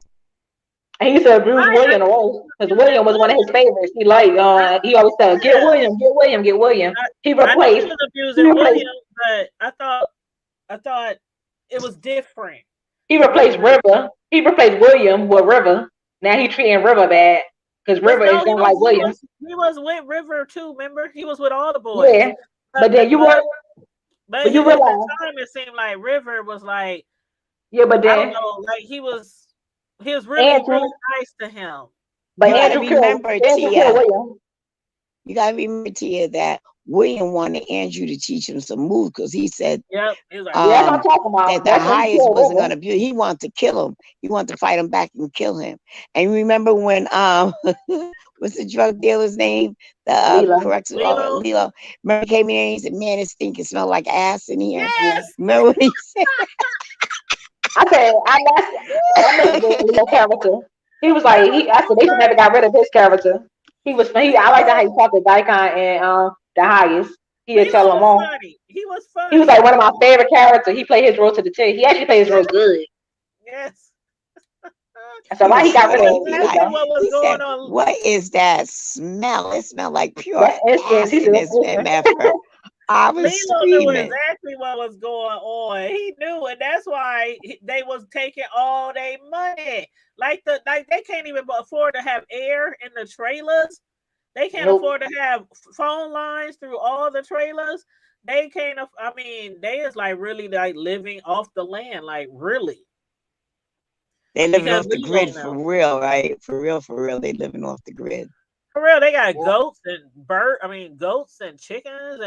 And he used to abuse I William the think he most was because abusing William was one of his William. favorites. He like I, he always said, "Get yeah, William, get William, get William." He I knew he replaced was he abusing replaced William, but I thought it was different he with replaced River. He replaced William with River. Now he treating River bad because but River is no, don't like William. he was with River too. Remember, he was with all the boys. Yeah, but then you But were But But you at the realize, time, it seemed like River was like, yeah, but I don't then know, like he was really, Andrew, really nice to him. but You got to But remember, Andrew killed Tia. William. You got to remember, Tia, that William wanted Andrew to teach him some moves because he said yep, he was like, Yeah, that's what I'm um talking that about. the That's when he highest killed wasn't River. gonna be. He wanted to kill him. He wanted to fight him back and kill him. And remember when what's the drug dealer's name? The Leela. correctional Lilo. Lilo. Remember he came in there and he said, "Man, this thing can smell like ass in here." Yeah. Yes. Remember what he said? I said I miss the Leo character. He was That like was he. I so said they should never funny. got rid of his character. He was. I like that how he talked to Daikon and the highest. He'd Lilo tell them was all. funny. He was He was like funny. one of my favorite characters. He played his role to the T. He actually plays his role good. Yes. So He why he was got rid That's smelling. of He exactly like Lilo? what was he going said, on. "What is that smell? It smelled like pure That instance, he ass said in that's this effort." I was Lilo knew screaming. exactly what was going on. He knew, and that's why they was taking all their money. Like they can't even afford to have air in the trailers. They can't nope. afford to have phone lines through all the trailers. They can't. I mean, they is like really like living off the land, like really, They living because off the Lilo grid for now. real, right? For real, for real. They living off the grid. For real, they got Yep. goats and goats and chickens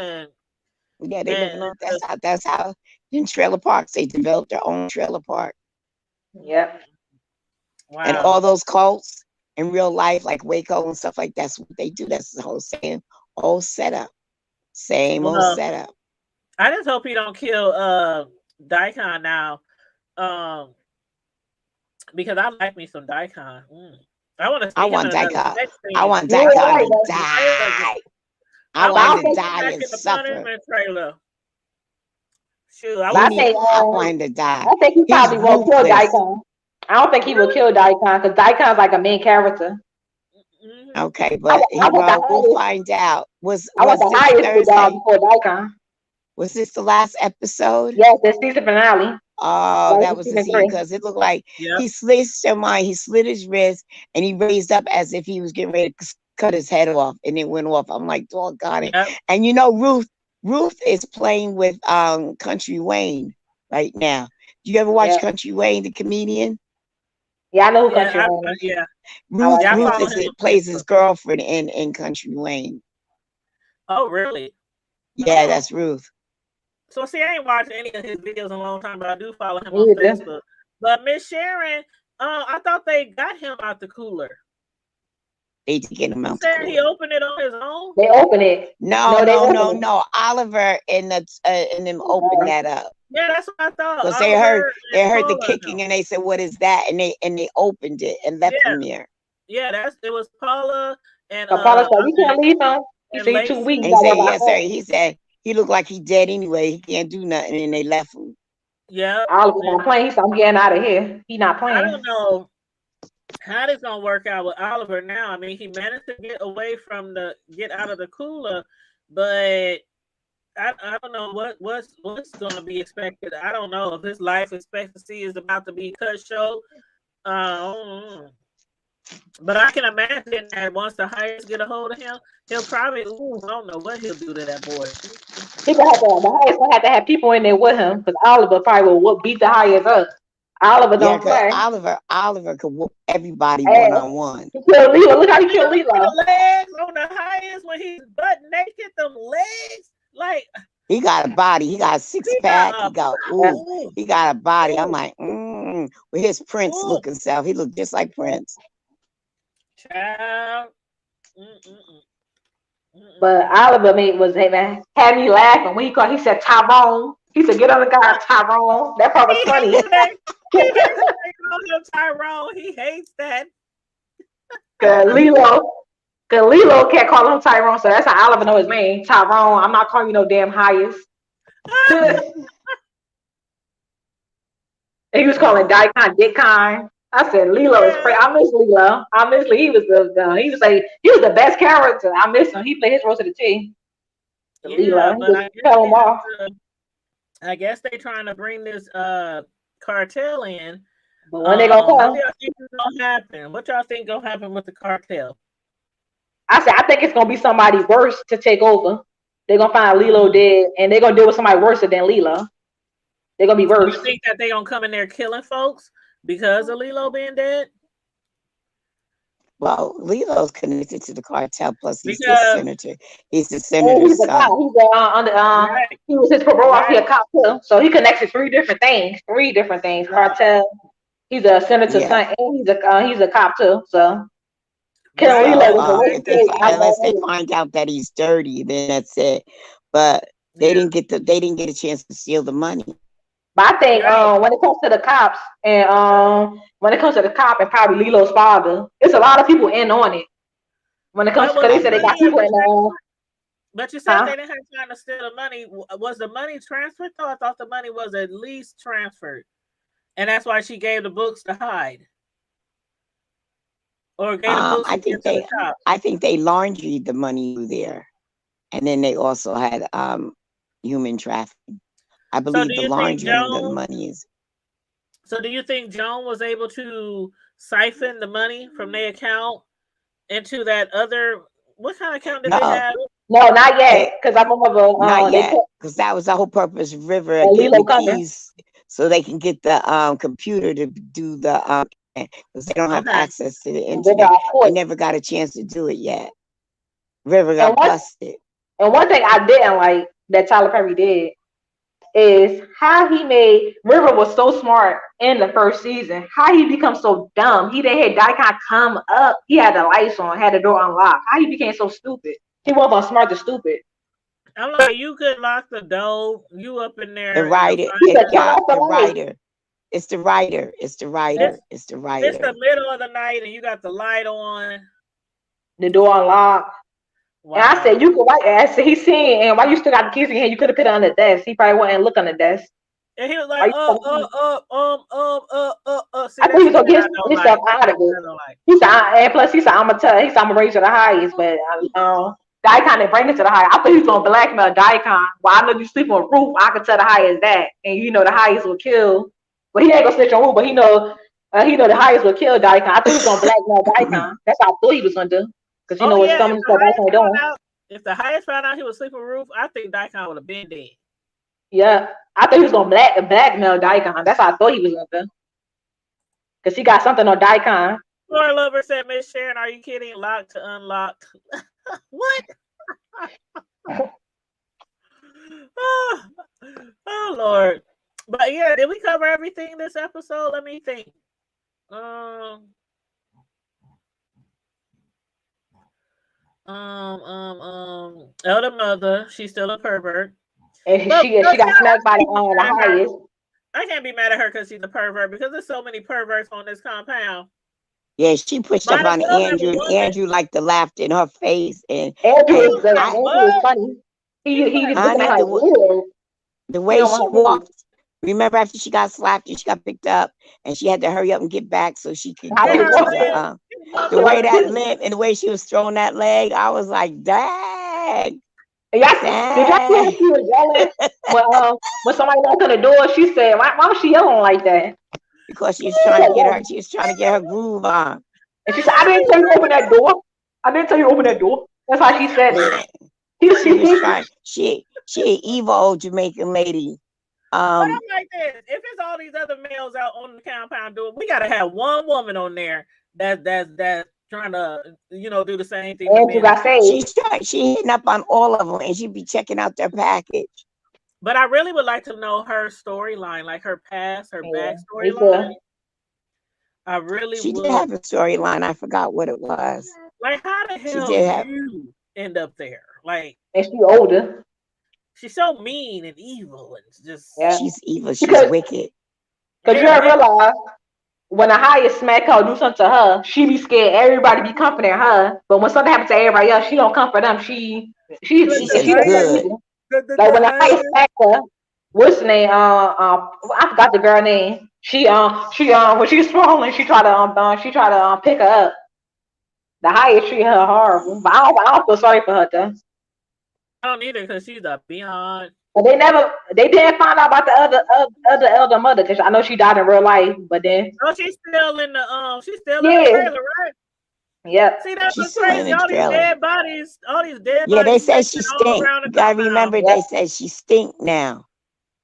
Yeah, they and living off. That's how in trailer parks they developed their own trailer park, Yep. and wow. all those cults in real life, like Waco and stuff like that's what they do. That's the whole same old setup, same old Well, setup. I just hope he don't kill Daikon now. Um because I like me some Daikon. I want to I see him in want another Daikon. sex I scene. want You ain't Daikon right, to but In the trailer again. die. I I but want I to want don't him to see think. him die back and in the suffer. punishment trailer. Shoot, I But want to see I I want him to die. think he He's probably won't kill ruthless. Daikon. I don't think he will really. kill Daikon because Daikon's like a main character. Mm-hmm. Okay, but I want the we'll highest. find out. I want Was the this highest to die Thursday? before Daikon. Was this the last episode? Yes, the season finale. Oh, That that was was the season scene 3. because it looked like Yep. he slit he slit his wrist and he raised up as if he was getting ready to cut his head off and it went off. I'm like, doggone it. Yep. And Ruth is playing with Country Wayne right now. Do you ever watch Yeah, Country Wayne, the comedian? yeah, I know who Yeah. Country Wayne is. Yeah. I Ruth like Yeah. I him. follow Ruth him on plays his Facebook. girlfriend in Country Wayne. Oh, really? Yeah, Oh. that's Ruth. So see, I ain't watched any of his videos in a long time, but I do follow him on Me either. Facebook. But Miss Sharon, I thought they got him out the cooler. They to get him You out the said he cooler. opened it on his own? They open it. No, No, they no, open no, it. no. Oliver and them opened that up. Yeah, that's what I thought. Because Oliver and they heard the Paula and kicking them. and they said, "What is that?" And they opened it and left Yeah, him there. yeah, it was Paula and So Paula said, "We can't leave him." He and said, "He too weak. Lacey. You And he gotta said, worry about "Yes, sir." home." He said he looked like he dead anyway. He can't do nothing, and they left him. Yeah. Oliver And not playing. He said, "I'm getting out of here." He not I playing. don't know how this gonna work out with Oliver now. I mean, he managed to get out of the cooler, but I don't know what's gonna be expected. I don't know if his life expectancy is about to be cut short. Um, but I can imagine that once the highest get a hold of him, he'll probably I don't know what he'll do to that boy. He gonna have to. The highest gonna have to have people in there with him because Oliver probably will beat the highest up. Oliver Yeah, don't because play. Oliver could whoop everybody one Hey, on one. he killed Lilo. Look how he Did killed you see Lilo. the legs on the highest when he's butt naked? Them legs, like He got a body. He got a six he pack. got a Yeah. ooh, He got a body. I'm ooh, like, with his Prince ooh, looking self. He looked just like Prince. child. Mm-mm-mm. But Mm-mm-mm. Oliver had me laughing when he said Tyrone. He said, "Get on the guy, Tyrone." That part was He funny. hates that. He hates that they call him Tyrone. He hates that. Cause Lilo can't call him Tyrone, so that's how Oliver know his name. Tyrone. I'm not calling you no damn highest. And he was calling Oh, Daikon Dickon. I said Lilo is crazy. Yeah, I miss Lilo. I miss Lilo. He was he was the best character. I miss him. He played his role to the T. yeah, Lilo. He but just fell him off. I guess they trying to bring this cartel in. But when they gonna What come, do y'all think is gonna happen? What y'all think gonna happen with the cartel? I said I think it's gonna be somebody worse to take over. They're gonna find Lilo dead, and they're gonna deal with somebody worse than Lilo. They're gonna be Do worse. you think that they're gonna come in there killing folks because of Lilo being dead? Well, Lilo's connected to the cartel. Plus, he's the Because senator. He's the And senator's he's a cop. son. He's under right, he was his parole officer, a right, cop too. So he connects to three different things. Three different things. right, Cartel. He's a senator's Yeah. son, and he's a cop too. So killing right. Lilo So, That's was a the waste thing of that his. he unless they find out that he's dirty, then that's it. But they yeah, didn't get a chance to steal the money. But I think right. when it comes to the cops and when it comes to the cop and probably Lilo's father, it's a lot of people in on it. When it comes But because was they the said they got money people ever in transferred? But you said huh? they didn't have time to steal the money. Was the money transferred though? I thought the money was at least transferred. And that's why she gave the books to Hyde. Or gave the books I again think to the they cop. laundried the money through there, and then they also had human trafficking. I So believe do the you think laundering of the Joan money is so do you think Joan was able to siphon the money from their account into that other what kind of account did they no, have? No, not they, yet. Because I remember not they yet, put because that was the whole purpose of River getting Lilo the coming. keys so they can get the computer to do the because they don't have Okay. access to the And River internet. off They court. never got a chance to do it yet. River And got busted. one thing I didn't like that Tyler Perry did is how he made River was so smart in the first season. How he become so dumb. He didn't had Daikon come up. He had the lights on, had the door unlocked. How he became so stupid. He wasn't gonna smart the stupid. I'm like, you could lock the door. You up in The there in the writer, He said, fire. turn off the the light. writer. It's the writer. It's the writer. It's, It's the it's the writer. middle of the night and you got the light on. The door unlocked. And I Wow. said, you could why I said he's seeing and why you still got the keys in your hand, you could have put it on the desk. He probably wouldn't look on the desk. And he was Why like, you See, I that think he's shit gonna that get I don't himself like. out of That's it. what I don't like. He said, and plus he said, he said, I'm gonna raise you to the highest, but Daikon didn't bring it to the high. I thought he was gonna blackmail Daikon. Well, I know you sleep on a roof, I can tell the highest that, and you know the highest will kill. But he ain't gonna snitch on roof, but he know the highest will kill Daikon. I thought he was gonna blackmail Daikon. That's what I thought he was gonna do, because you Oh know what yeah, some stuff Daikon doing. if the highest found out he was sleeping on the roof, I think Daikon would have been dead. Yeah, I thought he was gonna blackmail Daikon. That's what I thought he was gonna do, because he got something on Daikon. Floor Lover said, Miss Sharon, are you kidding? Locked to unlocked. What? Oh Lord. But yeah, did we cover everything this episode? Let me think. Elder Mother, she's still a pervert. And she got smacked by the highest. I can't be mad at her because she's a pervert because there's so many perverts on this compound. Yeah, she pushed up on Andrew, and Andrew like to laugh in her face. And Andrew is funny. He was looking at her weird. The way she walked. Remember after she got slapped and she got picked up and she had to hurry up and get back so she could go to the way that limp and the way she was throwing that leg, I was like, dang. Did y'all see she was yelling when somebody knocked on the door? She said, "Why was she yelling like that?" Because she was trying to get her groove on. And she said, "I didn't tell you to open that door. I didn't tell you to open that door." That's how she said it. She was trying. She an evil old Jamaican lady. But I'm like this: if it's all these other males out on the compound doing, we gotta have one woman on there that's trying to, do the same thing. Andrew got saved. She hitting up on all of them, and she be checking out their package. But I really would like to know her storyline, like her past, her backstory line. I really She would. did have a storyline. I forgot what it was. Like, how the hell did you end up there? Like, and she older. She's so mean and evil and just. Yeah. She's evil. She's wicked. Because you ever realize when the highest smack her or do something to her, she be scared. Everybody be comforting her, but when something happens to everybody else, she don't comfort them. She's good. Like when the highest smack her, what's the name? I forgot the girl name. She when she's swollen, she try to pick her up. The highest treat her horrible, but I don't feel sorry for her though. I don't either because she's a beyond. But they didn't find out about the other elder mother because I know she died in real life. But then she's still in the trailer, right? Yep. See, that's She's what's still in crazy. the trailer. All these dead Yeah, they bodies said she sleeping all stink. around the You gotta compound. remember, Yep. they said she stink now.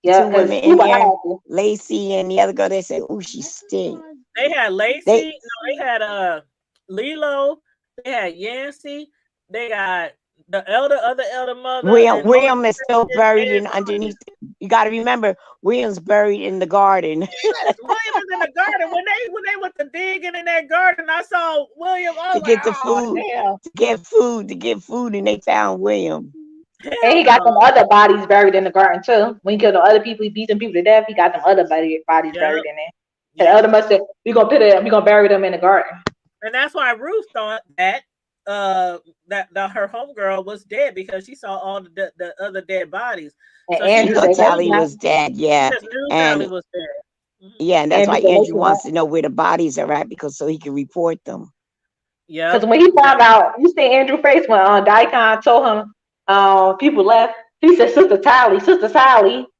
The two Yep. Because women in people there, had to. Lacey and the other girl, they said, "Ooh, she stink." They had They Lacey. No, they had Lilo. They had Yancy. They got the other elder mother, and all William is still the buried dead in bodies. underneath. You got to remember, William's buried in the garden Yes, William was in the garden when they went to digging in that garden. I saw William. I to was like, get the oh food, hell, to get food, and they found William. And hell he got them no. other bodies buried in the garden too. When he killed the other people, he beat them people to death. He got them other bodies Yep, buried in there. And the yep. other must say, we gonna bury them in the garden. And that's why Ruth thought that her homegirl was dead because she saw all the other dead bodies. And So she She Andrew just said, thought no, knew. he's Tally not. was dead. She Yeah, just knew Tally and was dead. Mhm. yeah, and that's Andrew why said, no, Andrew she's not. wants to know where the bodies are at because so he can report them. Yep. Because when he found out, you see Andrew face when Daikon told him people left. He said, Sister Tally.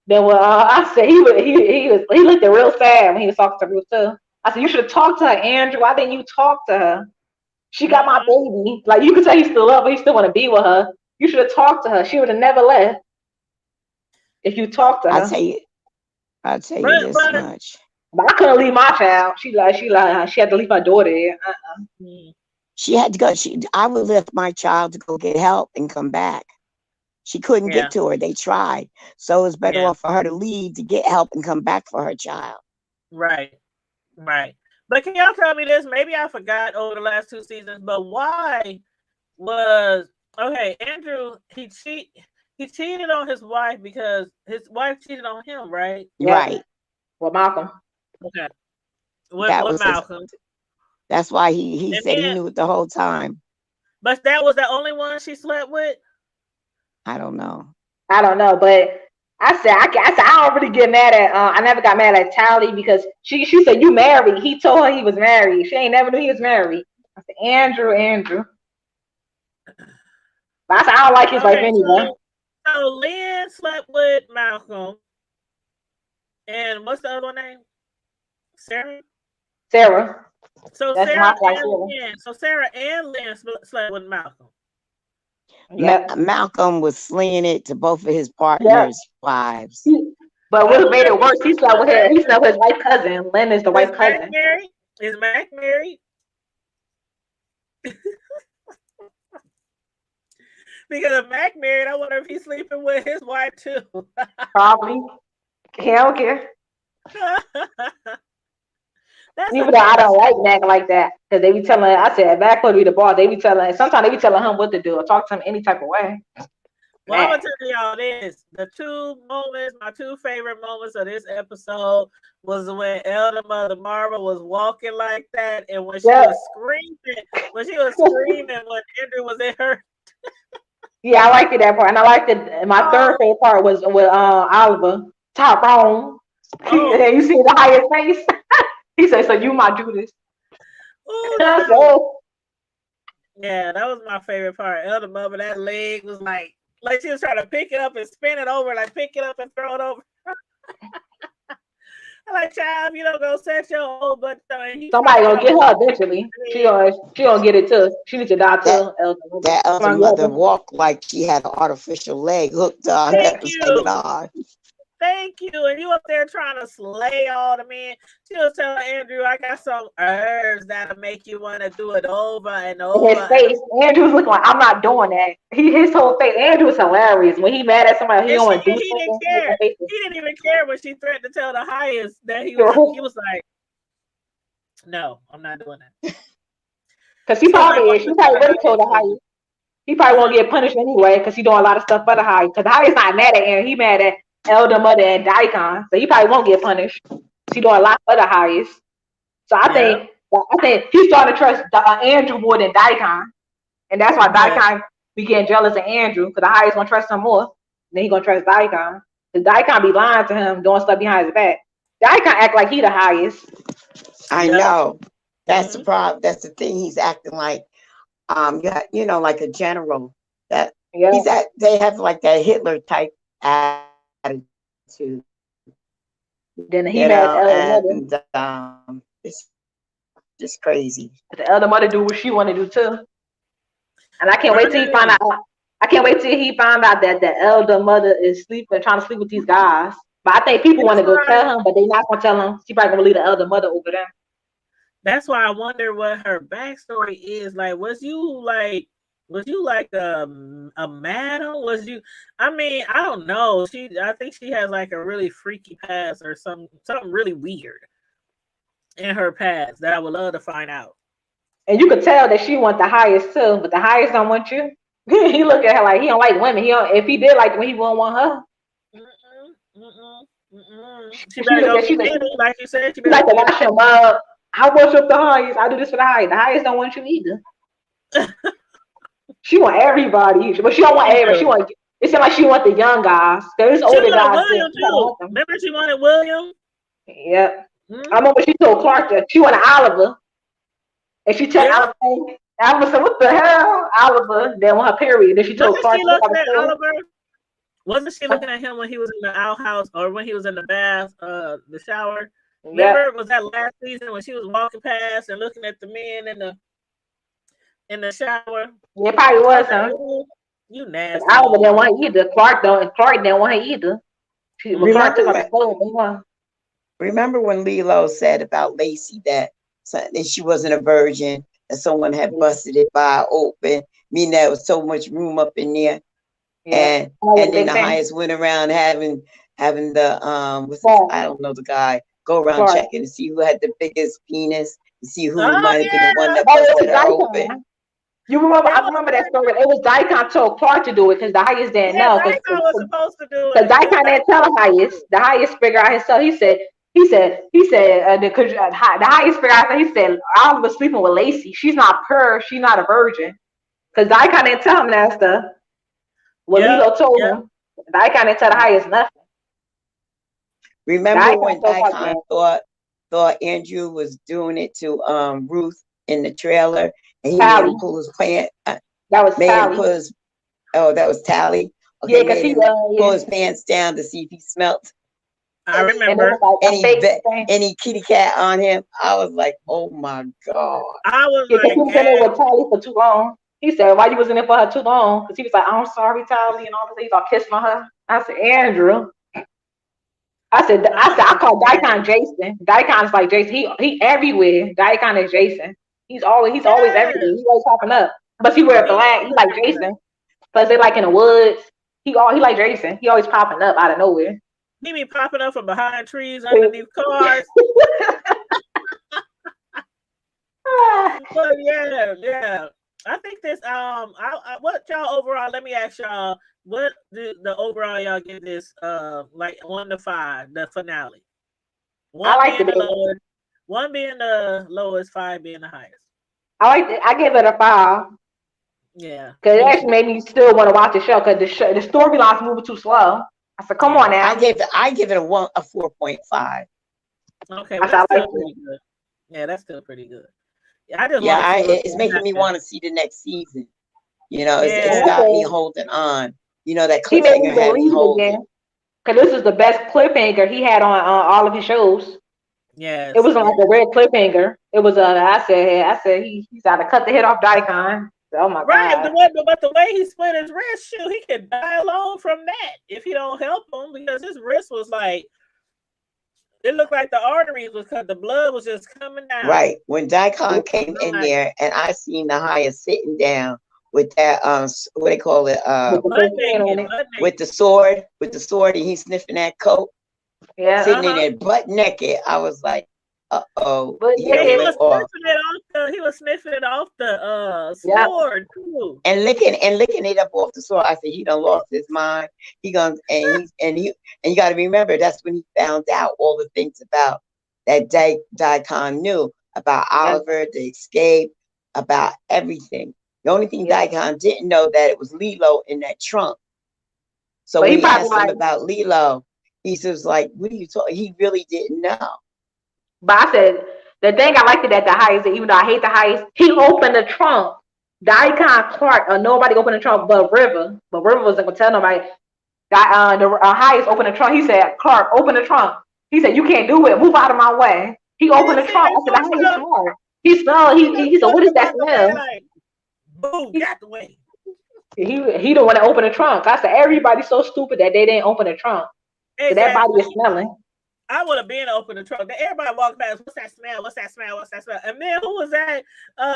Then when I said he looked at real sad when he was talking to Ruth too. I said, you should have talked to her, Andrew. Why didn't you talk to her? She got my Mm-hmm. baby. Like you could tell he still love her. He still want to be with her. You should have talked to her. She would have never left if you talked to I'll her. tell you, I'll tell you But this much. But I couldn't leave my child. She had to leave her daughter there. mm, She had to go. I would lift my child to go get help and come back. She couldn't yeah, get to her. They tried. So it's better yeah, off for her to leave to get help and come back for her child. right, right. But can y'all tell me this? Maybe I forgot over the last two seasons, but why was okay? Andrew he cheated on his wife because his wife cheated on him, right? Yep. Right. Well, Malcolm. Okay, That with was his. Malcolm, That's why he and said he then knew it the whole time. but that was the only one she slept with. I don't know. I don't know, but I said I don't really get mad at. I never got mad at Tally because she said you married. He told her he was married. She ain't never knew he was married. I said Andrew. But I said I don't like his wife Okay, anyway. so Lynn slept with Malcolm, and what's the other one name? Sarah. Sarah. So That's my wife. Sarah and Lynn slept with Malcolm. Yep. Malcolm was slinging it to both of his Yep. partners' wives. But I what wonder made if it worse, he slept with her. He slept with his white cousin. Lynn is the is white Mac cousin. married? Is Mac married? Because if Mac married, I wonder if he's sleeping with his wife too. Probably. He don't care. That's a Even though I mess. don't like Mac like that, because they be telling. I said Mac could be the boss. They be telling. Sometimes they be telling him what to do or talk to him any type of way. Well, I'm Mac. gonna tell y'all this: my two favorite moments of this episode was when Elder Mother Marva was walking like that, and when she Yeah. was screaming when Andrew was in her. Yeah, I liked it that part, and I liked it. My third favorite part was with Oliver Tyrone. Oh, You see the highest face. He said, "So you my Judas." oh, And I that said, "Oh, yeah, that was my favorite part. Elder Mother, that leg was like she was trying to pick it up and spin it over, like pick it up and throw it over. I'm like, child, you don't go set your old butt down. And he trying somebody to get gonna on get her eventually. She gonna get it too. She needs to die That too." Elder. that other Come on, mother get her. walked like she had an artificial leg hooked on Thank that was hanging you. on. Thank you. And you up there trying to slay all the men. She was telling Andrew, I got some herbs that'll make you want to do it over and over. His face. Andrew's looking like I'm not doing that. His whole face. Andrew's hilarious. When he mad at somebody, he And don't want to do he didn't something. care. His He didn't even care when she threatened to tell the highest that he face. was like, no, I'm not doing that. Because She was like, she probably would have told the highest. He probably won't get punished anyway because he doing a lot of stuff for the highest. Because the highest not mad at Aaron. He mad at Elder Mother and Daikon. So he probably won't get punished. He doing a lot for the highest. So I think he's starting to trust Andrew more than Daikon. And that's why Yeah. Daikon be getting jealous of Andrew because the highest gonna trust him more. Then he gonna trust Daikon. Because Daikon be lying to him, doing stuff behind his back. Daikon act like he the highest. I Yep. know. That's the problem. That's the thing. He's acting like like a general. That Yeah. they have like that Hitler type attitude. Then he mad at Elder Mother. And it's Just crazy. The elder mother do what she want to do too. And I can't wait till he find Right. out. I can't wait till he found out that the elder mother is sleeping, trying to sleep with these guys. But I think people want That's to go why. tell him, but they not gonna tell him. She probably gonna leave the elder mother over there. That's why I wonder what her backstory is. Like, was you like a madam? Was you? I mean, I don't know. I think she has like a really freaky past or something really weird in her past that I would love to find out. And you could tell that she want the highest too, but the highest don't want you. He look at her like he don't like women. He don't, if he did like women, he wouldn't want her. Mm-mm, mm-mm, mm-mm. She She better look go at get she like, Benny, like you said. She she better like go to get wash him up. I worship the highest. I do this for the highest. The highest don't want you either. She want everybody, but she don't want everybody. She Benny. want. It seems like she want the young guys. There's She older wanted guys there. William She don't too. want them. Remember, she wanted William. Yep. I Mm-hmm. remember she told Clark that she wanted Oliver, and she told Yeah. Oliver. Oliver said, "What the hell, Oliver?" Then on her period, then she told Wasn't Clark, she "You looking gotta at tell." Oliver? Wasn't she looking at him when he was in the outhouse or when he was in the bath, the shower? Yep. Remember, was that last season when she was walking past and looking at the men in the shower? It probably I was was like, him. "Ooh, you But nasty Oliver didn't woman." want it either. Clark don't, and Clark didn't want her either. When Clark Mm-hmm. took Remember her to when school, they want. remember when Lilo said about Lacey that she wasn't a virgin, that someone had busted it by open, meaning there was so much room up in there. Yeah. Oh, And with then Big the Bang. highest went around having the what's this? Clark. I don't know the guy. Go around Clark. checking to see who had the biggest penis, to see who Oh might have been the one yeah, that Oh, it busted was her open. Daikon. You remember? it I was. remember that story. It was Daikon told Clark to do it because the highest didn't Yeah, know. Dyson was supposed to do Because it. Yeah, Daikon didn't tell the highest. The highest figure out himself. The highest figure out. He said Oliver was sleeping with Lacey. She's not pure. She's not a virgin. Because Daikon didn't tell him that stuff. What Yep, Lilo told yep. him. Daikon didn't tell the highest nothing. Remember Daikon when told Clark Daikon thought Andrew was doing it to Ruth in the trailer, and he made him Tally. pull his pants, That was made him Tally. put his that was Tally. Okay, Yeah, because made he him pull his yeah. pants down to see if he smelt I And it remember. was like a fake thing. any kitty cat on him. I was like, oh my god. I was Yeah, because he like, was in there "Dang, with Tally for too long. He said, "Why you was in there for her too long?" Because he was like, "I'm sorry, Tally," and all this. He's all kissing on her. I said, "Andrew." I call Daikon Jason. Daikon's like Jason. He everywhere. Daikon is Jason. He's always everywhere. yes, He's always popping up. But he wear he black. He was like everywhere." Jason. Plus they like in the woods. He like Jason. He always popping up out of nowhere. He be popping up from behind trees, underneath cars. But yeah, yeah. I think this. What y'all overall? Let me ask y'all. What the overall y'all give this? Like 1 to 5, the finale. I One like the being the baby. lowest, one being the lowest, 5 being the highest. I give it a 5. Yeah, Because it me actually too. made me still want to watch the show because the storyline's moving too slow. I said, come on Yeah. now. I give it a 4.5. Okay, I well said, that's I like still it. pretty good. Yeah, that's still pretty good. Yeah, I just Yeah, want to see what's it's gonna making me happen. want to see the next season. You know, And it's I Yeah, got me said, holding on. You know, that he made me cliffhanger had me believe holding. again. Because this is the best cliffhanger he had on all of his shows. It yes, was like yes. a red cliffhanger. It was I said he's got to cut the head off Daikon. Oh my Right, God. but the way he split his wrist, shoot, he could die alone from that if he don't help him because his wrist was like it looked like the arteries was cut, the blood was just coming down. Right. When Daikon came I'm in like there and I seen the highest sitting down with that what they call it, With the butt cocaine on naked, it. butt with naked. the sword, and he's sniffing that coat, Yeah. sitting in Uh-huh. there butt naked. I was like, But he And done he naked. went was off. sniffing it off the Yeah. sword too. And licking it up off the sword. I said, he done lost his mind. He gonna and you gotta remember that's when he found out all the things about that Daikon knew about Yeah. Oliver, the escape, about everything. The only thing Yeah. Daikon didn't know that it was Lilo in that trunk. So But when he he probably asked him like, about Lilo, he was like, what are you talking? He really didn't know. but I said the thing I liked it at the highest, even though I hate the highest, he opened the trunk. Daikon Clark, nobody opened the trunk but River. But River wasn't gonna tell nobody. The highest opened the trunk. He said, "Clark, open the trunk." He said, "You can't do it. Move out of my way." He He opened the didn't trunk. I said, "The push highest up. smart." He smelled. He just He said, "What walked is up that out the bed smell?" like, boom, He get out the way. he don't want to open the trunk. I said, everybody's so stupid that they didn't open the trunk. So that body is Exactly. smelling. I would have been open the truck. Everybody walked past. What's that smell? What's that smell? What's that smell? And then who was that?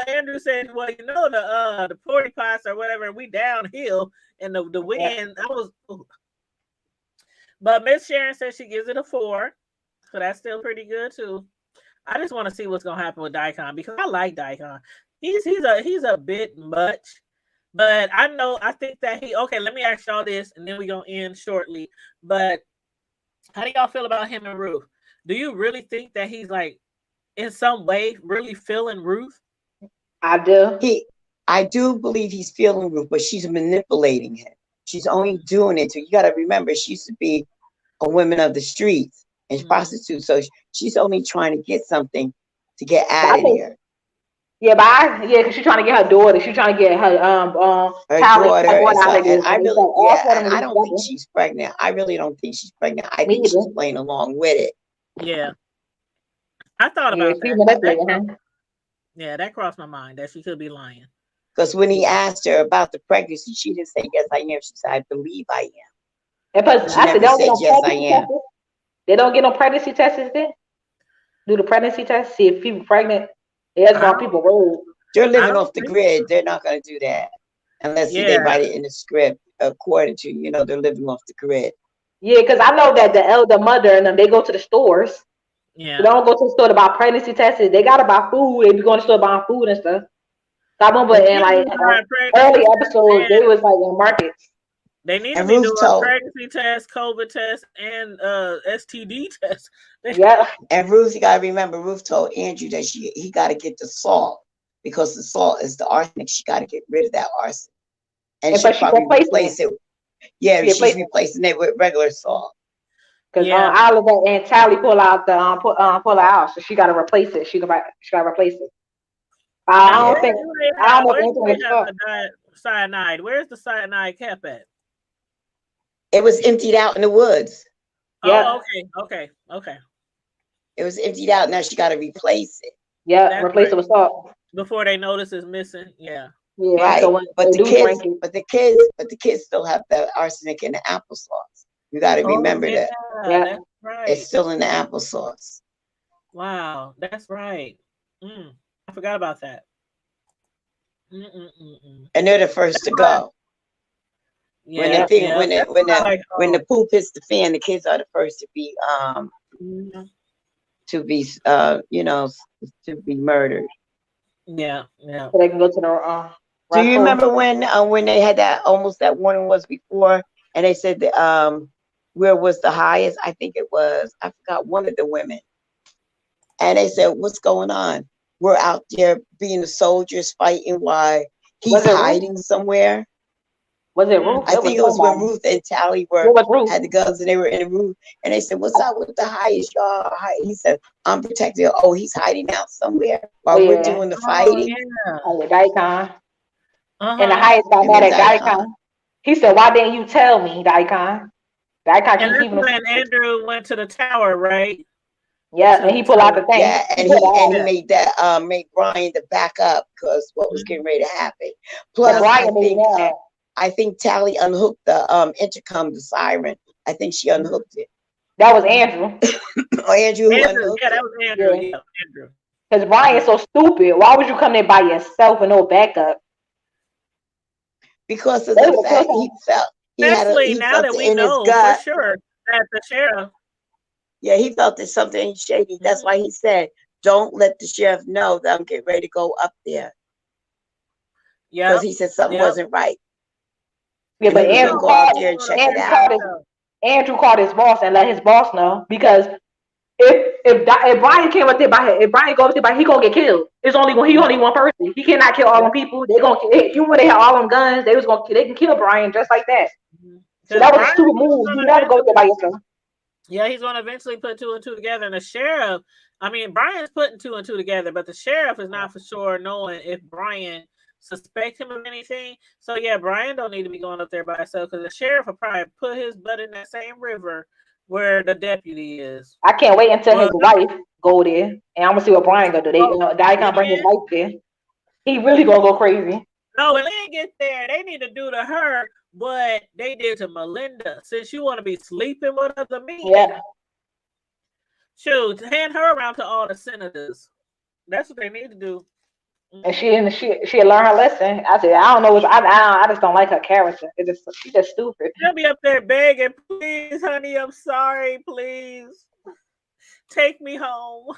Andrew said, "Well, you know the porty pots or whatever. We downhill and the Yeah. wind." I was, ooh. But Miss Sharon said she gives it a 4, so that's still pretty good too. I just want to see what's gonna happen with Daikon because I like Daikon. He's a bit much, but I think that he okay. Let me ask y'all this, and then we gonna end shortly. But how do y'all feel about him and Ruth? Do you really think that he's like in some way really feeling Ruth? I do. I do believe he's feeling Ruth, but she's manipulating him. She's only doing it to. You got to remember, she used to be a woman of the streets and prostitute, so she's only trying to get something to get out of there. Yeah, because she's trying to get her daughter. She's trying to get her Her Tally daughter, out of there. and I So really, all four of and them I are don't think together. she's pregnant. I really don't think she's pregnant. I Me think she's either. playing along with it. Yeah, I thought Yeah, about she that. manipulating him. Yeah, that crossed my mind that she could be lying. Because when he asked her about the pregnancy, she didn't say yes, I am. She said, I believe I am. And plus, She I said never they don't get said no yes, I pregnancy am. tests. They don't get no pregnancy tests then. Do the pregnancy test, see if people pregnant. It has I gone don't, people word. They're I living don't off the think. grid. They're not going to do that unless they Yeah, write it in the script according to, they're living off the grid. Yeah, because I know that the elder mother and them, they go to the stores. They yeah. don't go to the store to buy pregnancy tests. They gotta buy food. They be going to the store buying food and stuff. So I remember They in need to like be doing pregnancy early tests episodes, they and was like in markets. they need to And be Ruth doing told, pregnancy tests, COVID tests, and STD tests. Yeah, and Ruth, you got to remember, Ruth told Andrew that he got to get the salt because the salt is the arsenic. She got to get rid of that arsenic. And and she'll but she probably replacing replace it. it. Yeah, She she's replacing it replacing it with regular salt. because Yeah. Oliver and Tally pull out the pull her out, so she gotta replace it. She gotta replace it. I Now, don't Yeah. think I don't know if where do anything they is have stuck. the cyanide? Where's the cyanide kept at? It was emptied out in the woods. Yeah, Oh, okay. It was emptied out. Now she got to replace it. yeah, That's replace right. it with salt. Before they notice it's missing. Yeah. Yeah, so Right. when But they the do kids, drink it, still have the arsenic in the applesauce. You got to Oh, remember that yeah. yeah. That's it's right. still in the applesauce. Wow. That's right. I forgot about that. Mm-mm-mm-mm. And they're the first to go. When the Yeah, Yeah. thing, yeah. That's like, when oh, the poop hits the fan, the kids are the first to be mm, to be to be murdered. yeah. So they can go to the Do you raccoon. remember when they had that warning was before, and they said that where was the highest? I think it was, I forgot, one of the women, and they said, "What's going on? We're out there being the soldiers fighting while Was he's it Ruth? hiding somewhere." Was it Mm. Ruth? I It was think it was when somebody. Ruth and Tally What was Ruth? had the guns and they were in the room, and they said, "What's up with the highest, y'all?" He said, "I'm protected." Oh, he's hiding out somewhere Oh while we're yeah. doing the Oh, fighting. yeah. Oh yeah, Daikon. And the Uh-huh. highest got Him mad and at Daikon. Daikon. He said, "Why didn't you tell me, Daikon?" Daikon And keep that's keeping a when secret. Andrew went to the tower, right? Yeah, and he pulled out To the thing. Yeah, He and pulled it he out. yeah. made that made Brian to back up because what was getting Mhm. ready to happen. And Plus, Brian made it now. I think Tally unhooked the intercom, the siren. I think she unhooked it. That was Andrew. Or Andrew who Andrew, unhooked yeah, that it. was Andrew. Yeah. Yeah, Andrew. Because Brian is Yeah. so stupid. Why would you come there by yourself with no backup? Because of They the would have killed fact him. Especially he now felt that it we in his know for gut. sure that the sheriff. Yeah, he felt there's something shady. That's why Mhm. he said, "Don't let the sheriff know that I'm getting ready to go up there," because Yep. he said something Yep. wasn't right, Yeah, and but he was gonna Andrew go out called there and check it Andrew out. called his Andrew called his boss and let his boss know because if Brian came up there by if Brian go up there by he gonna get killed. It's only he Yep. only one person. He cannot kill all them Yep. people. They gonna you would have had all them guns. They can kill Brian just like that. So Because that was a Brian stupid was move. going You to never go up there by eventually, yourself. yeah, he's going to eventually put two and two together. And the sheriff, I mean, Brian's putting two and two together, but the sheriff is not for sure knowing if Brian suspect him of anything. So yeah, Brian don't need to be going up there by himself because the sheriff will probably put his butt in that same river where the deputy is. I can't wait until his Well, wife go there, and I'm gonna see what Brian gonna do. oh, They yeah. gonna bring his wife there. He really gonna go crazy. No, when they get there, they need to do to her what they did to Melinda. Since you want to be sleeping with other men, Yeah, shoot, hand her around to all the senators. That's what they need to do. and Mm-hmm. she learned her lesson. I said I don't know what I just don't like her character. She's just stupid. She'll be up there begging, please, honey, I'm sorry, please. Take me home.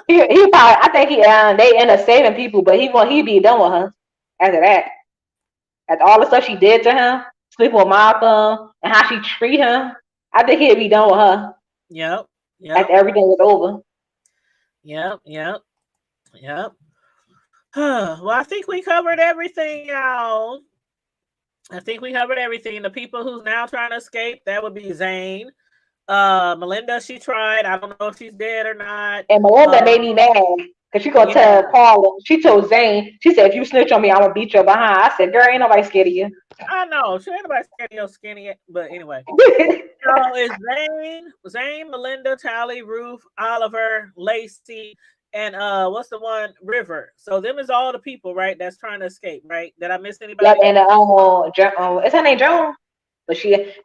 He probably I think they end up saving people, but he be done with her after that. After all the stuff she did to him, sleep with Malcolm, and how she treat him, I think he'd be done with her Yep, after yep, everything was over. yep, yep, yep. Well, I think we covered everything, y'all. I think we covered everything. The people who's now trying to escape, that would be Zane. Melinda, she tried. I don't know if she's dead or not. And Melinda Uh, made me mad because she gonna yeah, tell Paula. She told Zane. She said, "If you snitch on me, I'm gonna beat your behind." I said, "Girl, ain't nobody scared of you." I know. She ain't nobody scared of your skinny, but anyway. So it's Zane, Melinda, Tally, Ruth, Oliver, Lacey, and what's the one? River. So them is all the people, right? That's trying to escape, right? Did I miss Yep, anybody? and is her name Joan? But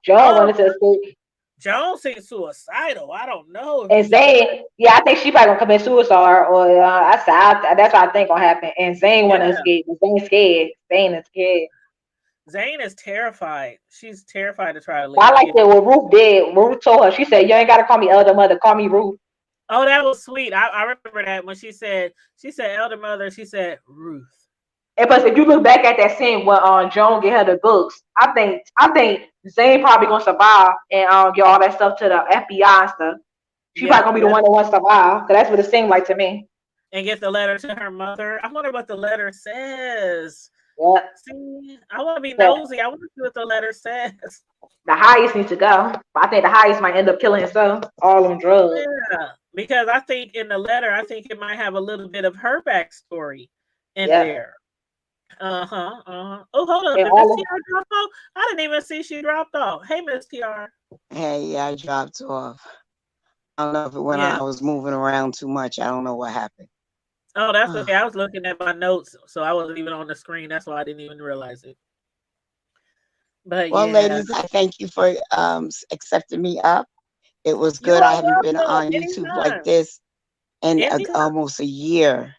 Joan Oh, wanted to escape. Joan seems suicidal. I don't know if And Joan. Zane, yeah, I think she probably gonna commit suicide, or that's what I think gonna happen. And Zane wanna Yeah, escape. But Zane's scared. Zane is scared. Zane is terrified. She's terrified to try to But I leave. like Yeah. that what Ruth did. Ruth told her, she said, "You ain't gotta call me elder mother. Call me Ruth." Oh, that was sweet. I remember that when she said elder mother. She said Ruth. And plus, if you look back at that scene when Joan get her the books, I think Zane probably gonna survive and get all that stuff to the FBI and stuff. She probably Yep, gonna be the yep. one that wants to survive, because that's what it seemed like to me. And get the letter to her mother. I wonder what the letter says. Yeah, See, I want to be the, nosy. I want to see what the letter says. the highest needs to go. But I think the highest might end up killing himself. All them drugs. Yeah, because I think in the letter, I think it might have a little bit of her backstory in Yeah, there. Uh-huh, uh-huh. Oh, hold up. and Did Miss all of TR drop off? I didn't even see she dropped off. Hey, Miss TR. Hey, yeah, I dropped off. I don't know if it went on. Yeah. I was moving around too much. I don't know what happened. Oh, that's okay. I was looking at my notes, so I wasn't even on the screen. That's why I didn't even realize it. But Well, yeah. ladies, I thank you for accepting me up. It was You good. I are haven't been welcome on YouTube like anytime. this in Anytime. almost a year.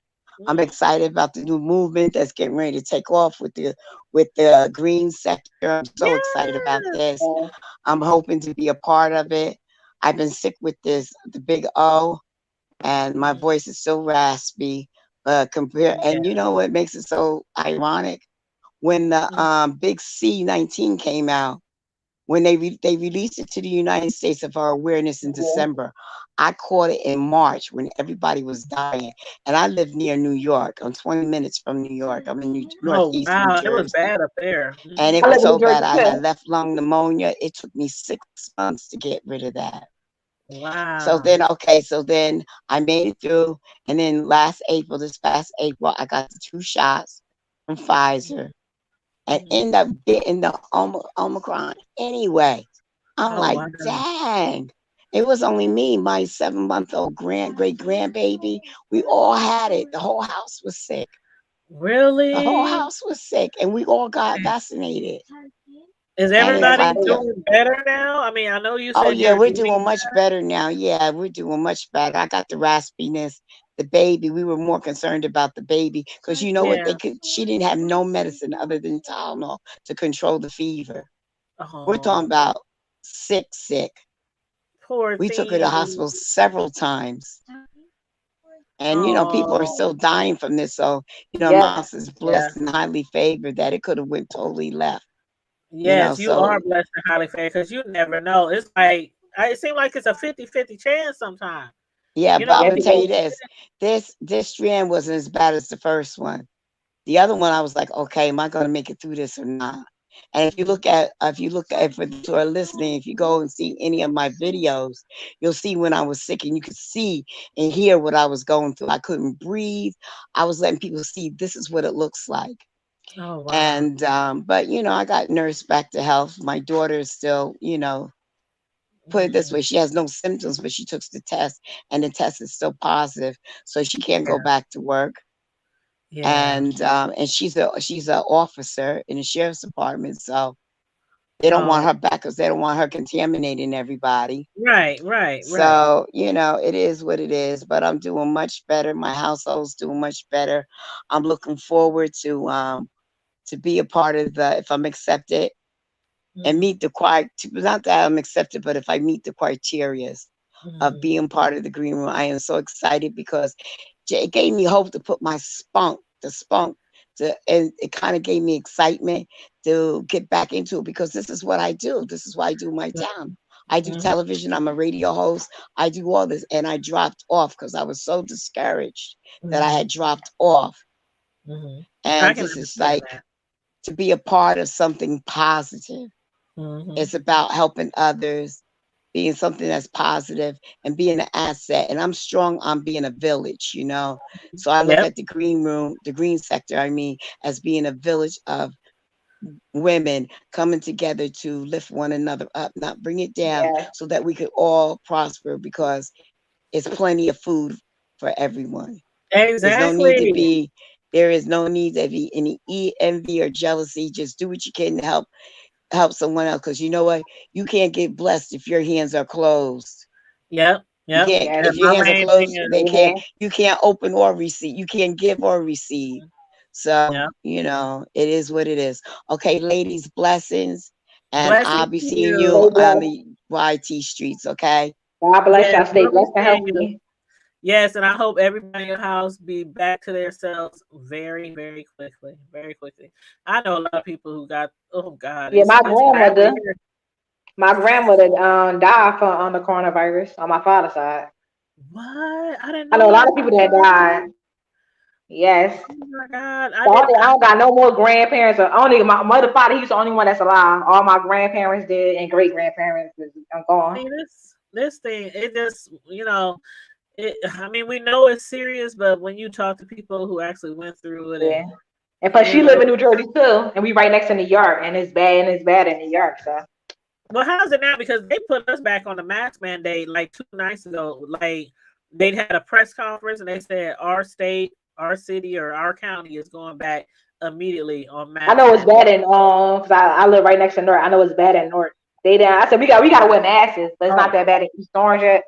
I'm Mhm. excited about the new movement that's getting ready to take off with the green sector. I'm so excited about Yes. this. I'm hoping to be a part of it. I've been sick with the big O, and my Mhm. voice is so raspy. And you Yeah. know what makes it so ironic? When the Mhm. big C-19 came out, when they released it to the United States of our awareness in yeah. December. I caught it in March when everybody was dying, and I live near New York. I'm 20 minutes from New York. I'm in Oh Northeast New wow, it was Jersey, bad up there. and Hmm. it I was live in so New bad. Jersey I had too. left lung pneumonia. It took me 6 months to get rid of that. So Wow. then, okay, so then I made it through, and then this past April, I got the 2 shots from Pfizer, and Mhm. end up getting the Omicron anyway. I'm Oh like, wow. dang. It was only me, my 7-month-old great grandbaby. We all had it. The whole house was sick. The whole Really? house was sick, and we all got vaccinated. Is And it's everybody like, doing better now? I mean, I know you oh said yeah, you're we're getting doing much better now. Yeah, we're doing much better. I got the raspiness, the baby. We were more concerned about the baby because you know what yeah. she didn't have no medicine other than Tylenol to control the fever. We're talking Oh, about sick. poor We took her to thing. hospital several times. And people are Oh, still dying from this. So, Yep. Mouse is yeah. blessed and highly favored that it could have went totally left. Yes, you So are blessed and highly favored because you never know. It's like it seems like it's a 50-50 chance sometimes. yeah, You but know, I'm Yes, gonna it people. tell you is. this. This strand wasn't as bad as the first one. The other one I was like, okay, am I gonna make it through this or not? And Mhm. if you look at for those who are listening, if you go and see any of my videos, you'll see when I was sick and you could see and hear what I was going through. I couldn't breathe. I was letting people see this is what it looks like. Oh wow. And but I got nursed back to health. My daughter is still, put it this way, she has no symptoms, but she took the test and the test is still positive. So she can't go back to work. Yeah. And she's an officer in the sheriff's department. So they don't want her back because they don't want her contaminating everybody. Right. So, it is what it is, but I'm doing much better. My household's doing much better. I'm looking forward to be a part of if I'm accepted and meet the not that I'm accepted, but if I meet the criteria of being part of the green room, I am so excited because it gave me hope to put my spunk, and it kind of gave me excitement to get back into it because this is what I do. This is why I do my town. I do television. I'm a radio host. I do all this. And I dropped off because I was so discouraged that I had dropped off. And this is like to be a part of something positive. It's about helping others, being something that's positive and being an asset. And I'm strong on being a village, So I look at the green room, the green sector, as being a village of women coming together to lift one another up, not bring it down, so that we could all prosper because it's plenty of food for everyone. Exactly. There is no need to be any envy or jealousy. Just do what you can to help someone else, because you know what, you can't get blessed if your hands are closed. Yep. You can't, if your hands are closed, you can't open or receive. You can't give or receive. So it is what it is. Okay, ladies, blessings, and I'll be seeing you on the YT streets. Okay, God bless y'all. Stay blessed and healthy. Yes, and I hope everybody in your house be back to themselves very, very quickly. Very quickly. I know a lot of people who got, oh God. Yeah, my grandmother died on the coronavirus on my father's side. What? I didn't know know a lot of people that died. Yes. Oh my God. I don't got no more grandparents. Only my mother, father, he's the only one that's alive. All my grandparents did and great grandparents are gone. See, this thing, it just, we know it's serious, but when you talk to people who actually went through it, and plus she live in New Jersey too, and we right next to New York, and it's bad in New York. So, well, how's it now? Because they put us back on the mask mandate like 2 nights ago. Like they'd had a press conference and they said our state, our city, or our county is going back immediately on mask. I know it's bad in because I live right next to North. I know it's bad in North. I said we gotta wear masks, but it's not that bad in East Orange yet.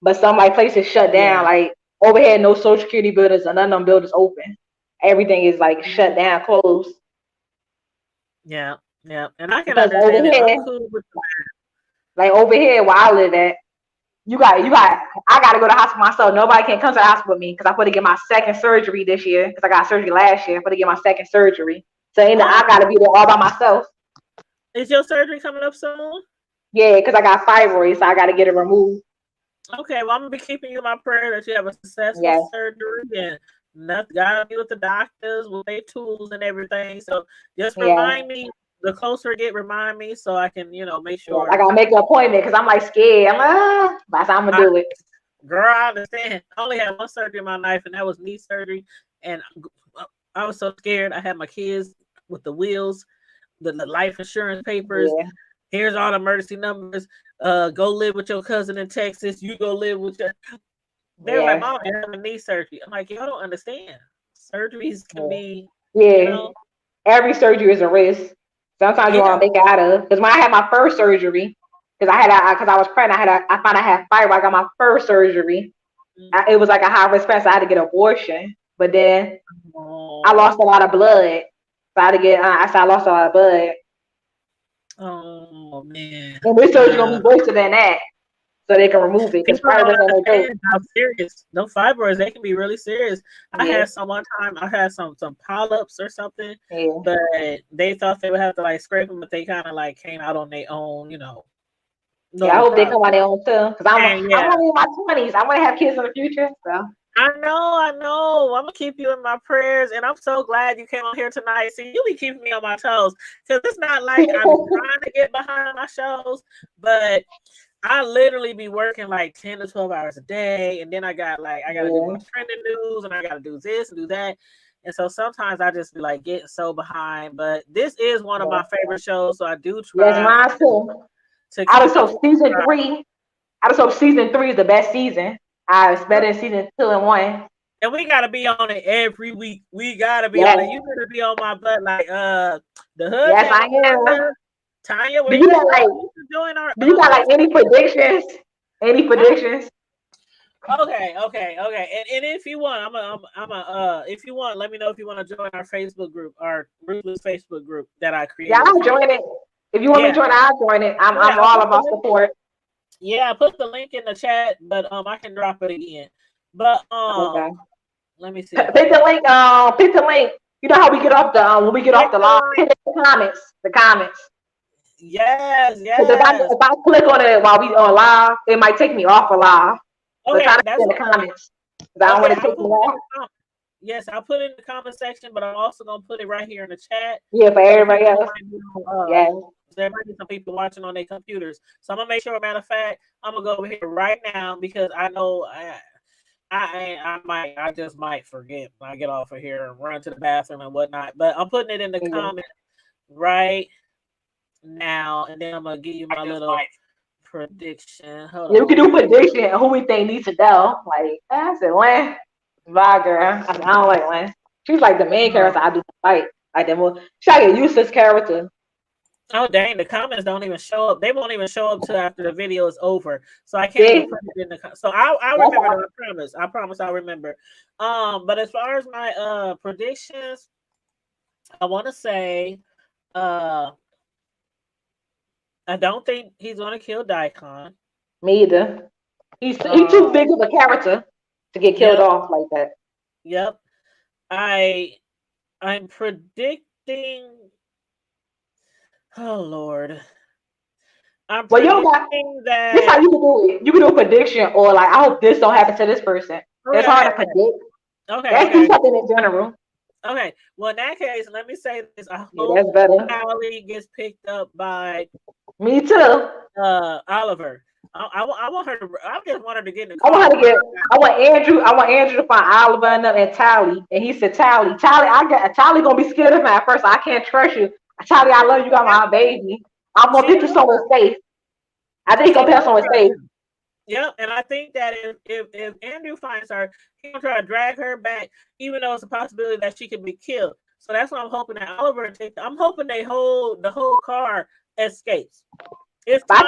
But some places shut down. Like over here, no Social Security buildings, and none of them buildings open. Everything is like shut down, closed. Yeah, and I can understand it. I'm cool with that. Like over here, where I live at, I gotta go to the hospital myself. Nobody can come to the hospital with me because I put to get my second surgery this year because I got surgery last year. I put to get my second surgery, so I gotta be there all by myself. Is your surgery coming up soon? Yeah, because I got fibroids, so I gotta get it removed. Okay, well, I'm gonna be keeping you in my prayer that you have a successful surgery and nothing. Gotta be with the doctors with their tools and everything. So just remind me. The closer it get, remind me so I can, make sure. I gotta make an appointment because I'm scared. I'm gonna do it. Girl, I understand. I only had one surgery in my life, and that was knee surgery. And I was so scared. I had my kids with the wheels, the life insurance papers. Yeah. Here's all the emergency numbers. Go live with your cousin in Texas. You go live with your. They were like, Mom, you're having knee surgery. I'm like, y'all don't understand. Surgeries can be. Every surgery is a risk. Sometimes you want to make it out of. Because when I had my first surgery, because I was pregnant, I found I had fibroid. I got my first surgery. It was like a high risk pregnancy. I had to get an abortion, but then I lost a lot of blood. So I had to get. I lost a lot of blood. Oh man! And this surgery gonna be worse than that, so they can remove it. Because fibroids ain't no joke. How serious? No fibroids, they can be really serious. I had some one time. I had some polyps or something, but they thought they would have to scrape them, but they kind of came out on their own. No I hope they come on their own too. Because I'm in my 20s. I want to have kids in the future. So. I know. I'm gonna keep you in my prayers, and I'm so glad you came on here tonight. See, you be keeping me on my toes because it's not like I'm trying to get behind my shows, but I literally be working 10 to 12 hours a day, and then I gotta do my trending news, and I gotta do this and do that, and so sometimes I just be getting so behind. But this is one of my favorite shows, so I do try. Yes, mine too. to I keep just hope season it. 3. I just hope season 3 is the best season. It's better than season 2 and 1. And we gotta be on it every week. We gotta be Yes. on it. You gotta be on my butt like the hood Yes, I table. am. Tanya, Do where you you got at? like You can join our do you got like any Facebook. predictions? Any predictions? Okay. And if you want, if you want, let me know if you want to join our Facebook group, our Ruthless Facebook group that I Yeah, created. I'll join it. If you want me Yeah, to join, I'll join it. I'm yeah. all about support. I put the link in the chat, but I can drop it again. But Okay. let me see. If Pick the link. Pick the link. You know how we get off the when we get off the live. Pick the comments. The comments. Yes. Because if I click on it while we on live, it might take me off a live. So try to put in the comments. Because I don't want to take me off. Yes, I'll put it in the comment section, but I'm also gonna put it right here in the chat. Yeah, for everybody else. Yeah. There might be some people watching on their computers, so I'm gonna make sure. Matter of fact, I'm gonna go over here right now because I know I just might forget when I get off of here and run to the bathroom and whatnot. But I'm putting it in the comment right now, and then I'm gonna give you my little prediction. Hold on. You can do prediction who we think needs to go. Like I said, Lynn. Bye, girl. I don't like Lynn. She's like the main character I do like. Like that more. She's like a useless character. Oh dang! The comments don't even show up. They won't even show up till after the video is over. So I can't even put it in the. So I'll remember. I promise. I'll remember. But as far as my predictions, I want to say, I don't think he's gonna kill Daikon. Me either. He's too big of a character to get killed off like that. Yep. I'm predicting. Oh Lord. I'm predicting that. This how you can do it. You can do a prediction or like, I hope this don't happen to this person. It's hard to predict. Let's do something in general. Okay. Well, in that case, let me say this. I hope that's better. Callie gets picked up by. Me too. Oliver. I want her to. I just want her to get in the car. I want Andrew to find Oliver and Tally. And he said, Tally, Tally gonna be scared of me at first. I can't trust you. Tally, I love you. Got my baby. I'm gonna get you somewhere safe. I think he's gonna pass somewhere safe. Yep, and I think that if Andrew finds her, he's gonna try to drag her back, even though it's a possibility that she could be killed. So that's what I'm hoping that Oliver takes. I'm hoping the whole car escapes. I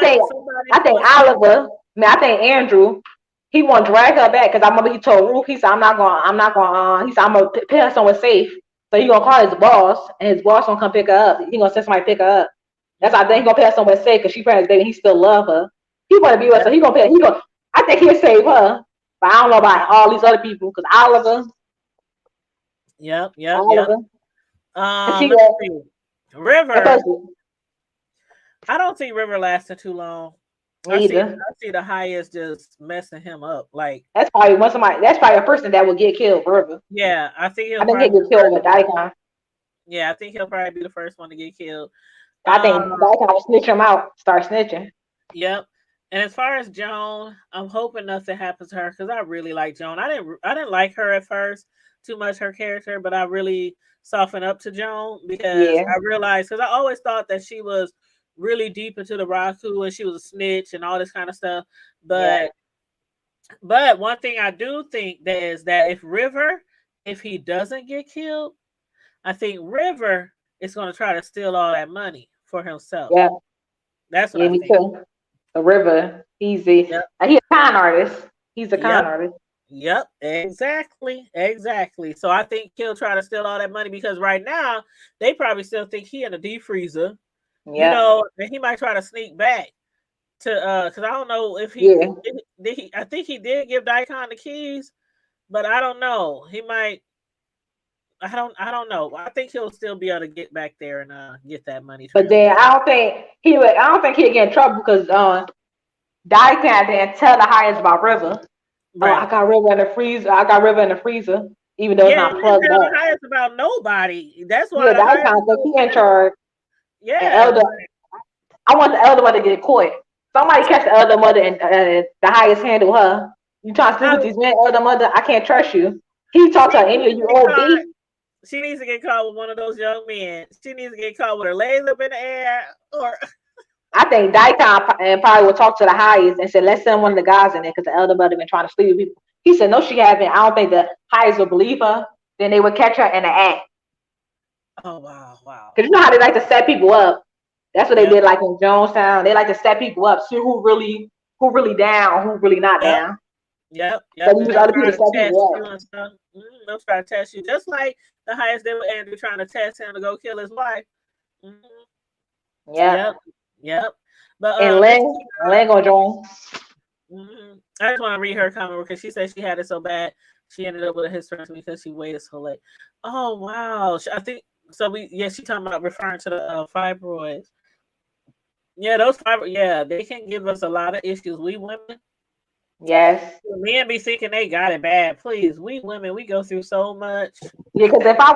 think Oliver. I think Andrew. He won't drag her back because I remember he told Ruth. He said, "I'm not going. He said, "I'm gonna put her somewhere safe." So he gonna call his boss, and his boss gonna come pick her up. He gonna send somebody to pick her up. That's why I think he gonna put her somewhere safe because she's pregnant, baby. He still love her. He want to be with her. So he gonna. I think he'll save her, but I don't know about all these other people because Oliver. Yep. Oliver. River. I don't see River lasting too long. I see the highest just messing him up. Like that's probably a person that will get killed, River. Yeah, I think he'll get killed with Daikon. Yeah, I think he'll probably be the first one to get killed. I think Daikon will snitch him out, start snitching. Yep. And as far as Joan, I'm hoping nothing happens to her because I really like Joan. I didn't like her at first too much, her character, but I really softened up to Joan because I realized, because I always thought that she was really deep into the Raku and she was a snitch and all this kind of stuff. But one thing I do think that is that if he doesn't get killed, I think River is going to try to steal all that money for himself. Yeah, that's what I think. Too. The River, he's a con artist. He's a con artist. Yep, exactly. So I think he'll try to steal all that money because right now they probably still think he in a deep freezer. Yep. You know, and he might try to sneak back to because I don't know if he did he. I think he did give Daikon the keys, but I don't know. He might. I don't know. I think he'll still be able to get back there and get that money. But then I don't think he'll get in trouble because Daikon didn't tell the highest about River. Right. I got River in the freezer. Even though it's not plugged up. The highest about nobody. That's why. Yeah, Daikon think he in charge. Yeah. I want the elder mother to get caught. Somebody catch the elder mother and the highest handle her. You trying to sleep with these men, elder mother? I can't trust you. He talk to any of you OD. She needs to get caught with one of those young men. She needs to get caught with her legs up in the air, or I think Daikon and probably will talk to the highest and said, let's send one of the guys in there because the elder brother been trying to sleep with people. He said, no, she haven't. I don't think the highest will believe her. Then they would catch her in the act. Oh wow. Because you know how they like to set people up. That's what they Yep. did like in Jonestown. They like to set people up, see who really down, who really not Yep. down. Yep. So use other people to set people up. And stuff. They'll try to test you, just like the highest did with Andrew trying to test him to go kill his wife. Yeah. Yep. But And Lynn gonna join. I just want to read her comment because she said she had it so bad she ended up with a hysterectomy because she waited so late. Oh wow! I think so. She talking about referring to the fibroids. Yeah, those fibroids. Yeah, they can give us a lot of issues. We women. Yes. Men be thinking they got it bad. Please, we women, we go through so much. Yeah, because if I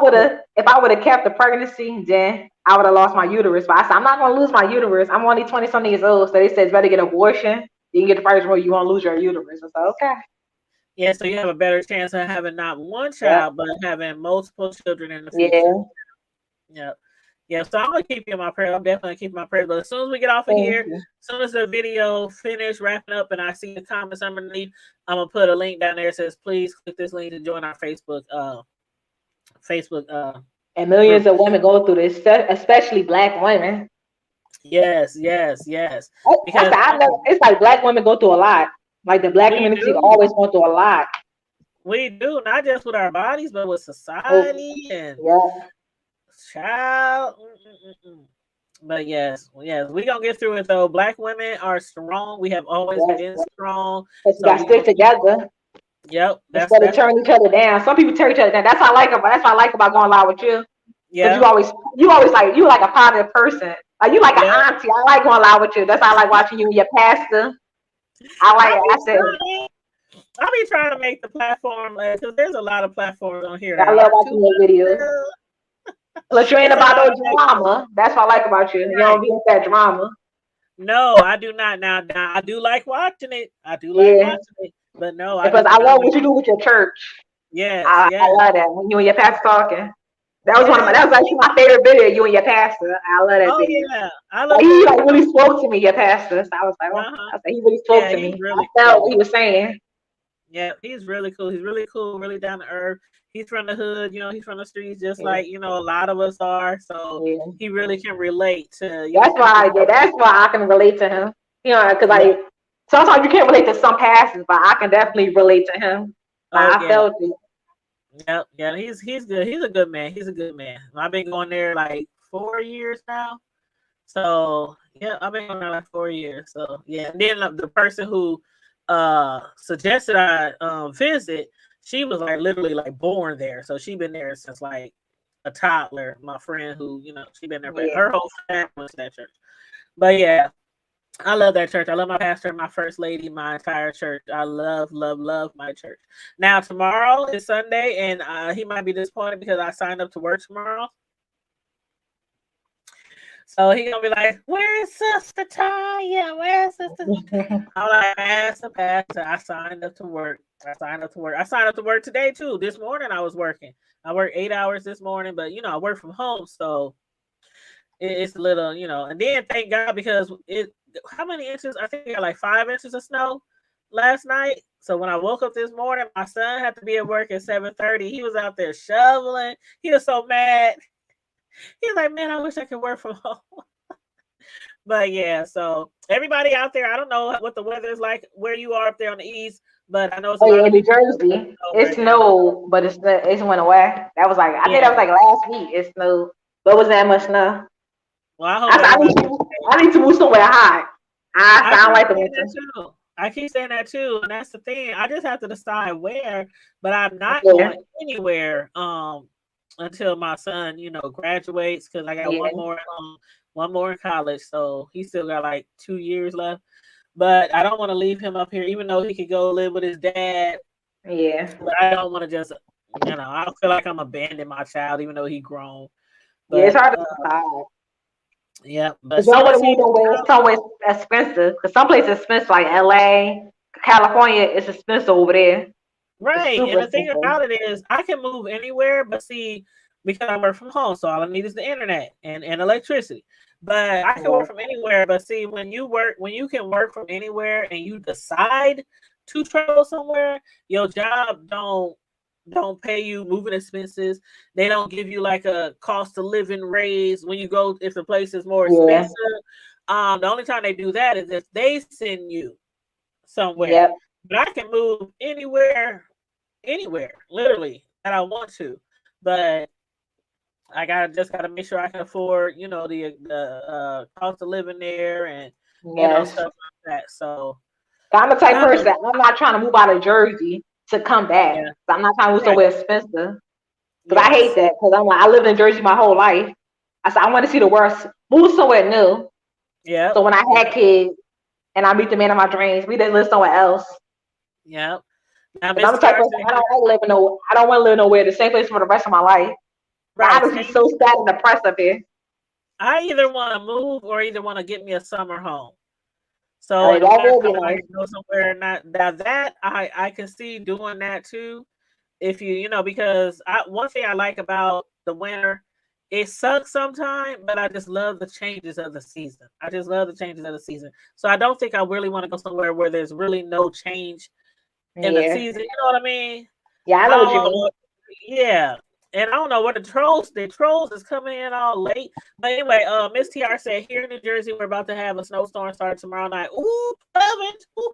would have kept the pregnancy, then I would have lost my uterus. But I said I'm not gonna lose my uterus. I'm only 20-something years old, so they said it's better get an abortion. You can get the first one, you won't lose your uterus. I said okay. Yeah, so you have a better chance of having not one child, but having multiple children in the future. Yeah. So I'm gonna keep you in my prayer. I'm definitely keeping my prayer. But as soon as we get off of here, as soon as the video finish wrapping up, and I see the comments underneath, I'm gonna put a link down there that says, "Please click this link to join our Facebook." And millions of women go through this, especially Black women. Yes. Because I know it's like Black women go through a lot. Like the Black community always go through a lot. We do, not just with our bodies, but with society and child. But yes, we gonna get through it though. Black women are strong. We have always been strong. So we gotta stick together. Yep. Instead of turning each other down. Some people tear each other down. That's what I like about going live with you. Yeah. You always like you like a positive person. Like you like an auntie. I like going live with you. That's why I like watching you and your pastor. I be trying to make the platform because there's a lot of platforms on here. I love watching your videos. Plus you ain't about no drama. That's what I like about you. You don't be in that drama. No, I do not. Now I do like watching it. Watching it. But no, because I love what you do with your church. Yes, I love that when you and your pastor talking. That was that was actually my favorite video. You and your pastor. I love that video. Yeah, I love. He really spoke to me, your pastor. So I was like, he really spoke to me. Really I felt what he was saying. Yeah, he's really cool. He's really cool, really down to earth. He's from the hood, he's from the streets, just like a lot of us are. So he really can relate to. That's why I can relate to him. Because sometimes you can't relate to some pastors, but I can definitely relate to him. I felt it. Yep, yeah, he's good. He's a good man. He's a good man. I've been going there like 4 years now. So yeah, I've been going there like 4 years. So yeah, and then the person who suggested I visit, she was like literally like born there. So she been there since like a toddler. My friend who, she been there, but her whole family was that church. But yeah, I love that church. I love my pastor, my first lady, my entire church. I love my church. Now tomorrow is Sunday, and he might be disappointed because I signed up to work tomorrow. So he gonna be like, "Where's Sister Tanya? Where's Sister?" I'm like, Pastor, I signed up to work. I signed up to work today too. This morning I was working. I worked 8 hours this morning, but I work from home, so it's a little, And then thank God because how many inches? I think we got like 5 inches of snow last night. So when I woke up this morning, my son had to be at work at 7:30. He was out there shoveling. He was so mad. He's like, man, I wish I could work from home. But yeah, so everybody out there, I don't know what the weather is like where you are up there on the east, but I know it's in New Jersey. It snowed, but it went away. That was like I think that was like last week. It snowed, but it wasn't that much snow. Well, I need to move somewhere hot. I sound like the winter. I keep saying that too, and that's the thing. I just have to decide where, but I'm not going anywhere until my son, graduates, because I got one more in college, so he still got like 2 years left. But I don't want to leave him up here, even though he could go live with his dad. Yeah. But I don't want to just, I don't feel like I'm abandoning my child, even though he's grown. But, it's hard to decide. Yeah, but somewhere expensive. Because some places expensive, like LA, California, it's expensive over there. Right, and the thing about it is, I can move anywhere, but see, because I work from home, so all I need is the internet and electricity. But I can work from anywhere. But see, when you can work from anywhere and you decide to travel somewhere, your job don't pay you moving expenses. They don't give you like a cost of living raise when you go if the place is more Yeah. expensive. The only time they do that is if they send you somewhere. Yep. But I can move anywhere, literally that I want to. But I gotta make sure I can afford, the cost of living there and Yes. stuff like that. So I'm the type uh, person that I'm not trying to move out of Jersey to come back. yeah, So I'm not trying to move right, somewhere expensive. Because I hate yes, that. Because I'm like, I lived in Jersey my whole life. I said, I want to see the world. Move somewhere new. yep, So when I had yep, kids and I meet the man of my dreams, we didn't live somewhere else. yep. Now Because Miss I'm the type of TR person said I here, don't like living no. I don't want to live nowhere the same place for the rest of my life. I right, just be same so here. sad and depressed up here. I either want to move or either want to get me a summer home. So Like in the that will be wintertime, I nice. can go somewhere. Not now that I can see doing that too. If because one thing I like about the winter, it sucks sometimes, but I just love the changes of the season. I just love the changes of the season. So I don't think I really want to go somewhere where there's really no change in the Yeah. season. You know what I mean? Yeah, I I know what don't you know mean. what, yeah. And I don't know what the trolls is coming in all late. But anyway, Miss TR said here in New Jersey we're about to have a snowstorm start tomorrow night. Ooh, 12 inch. Ooh,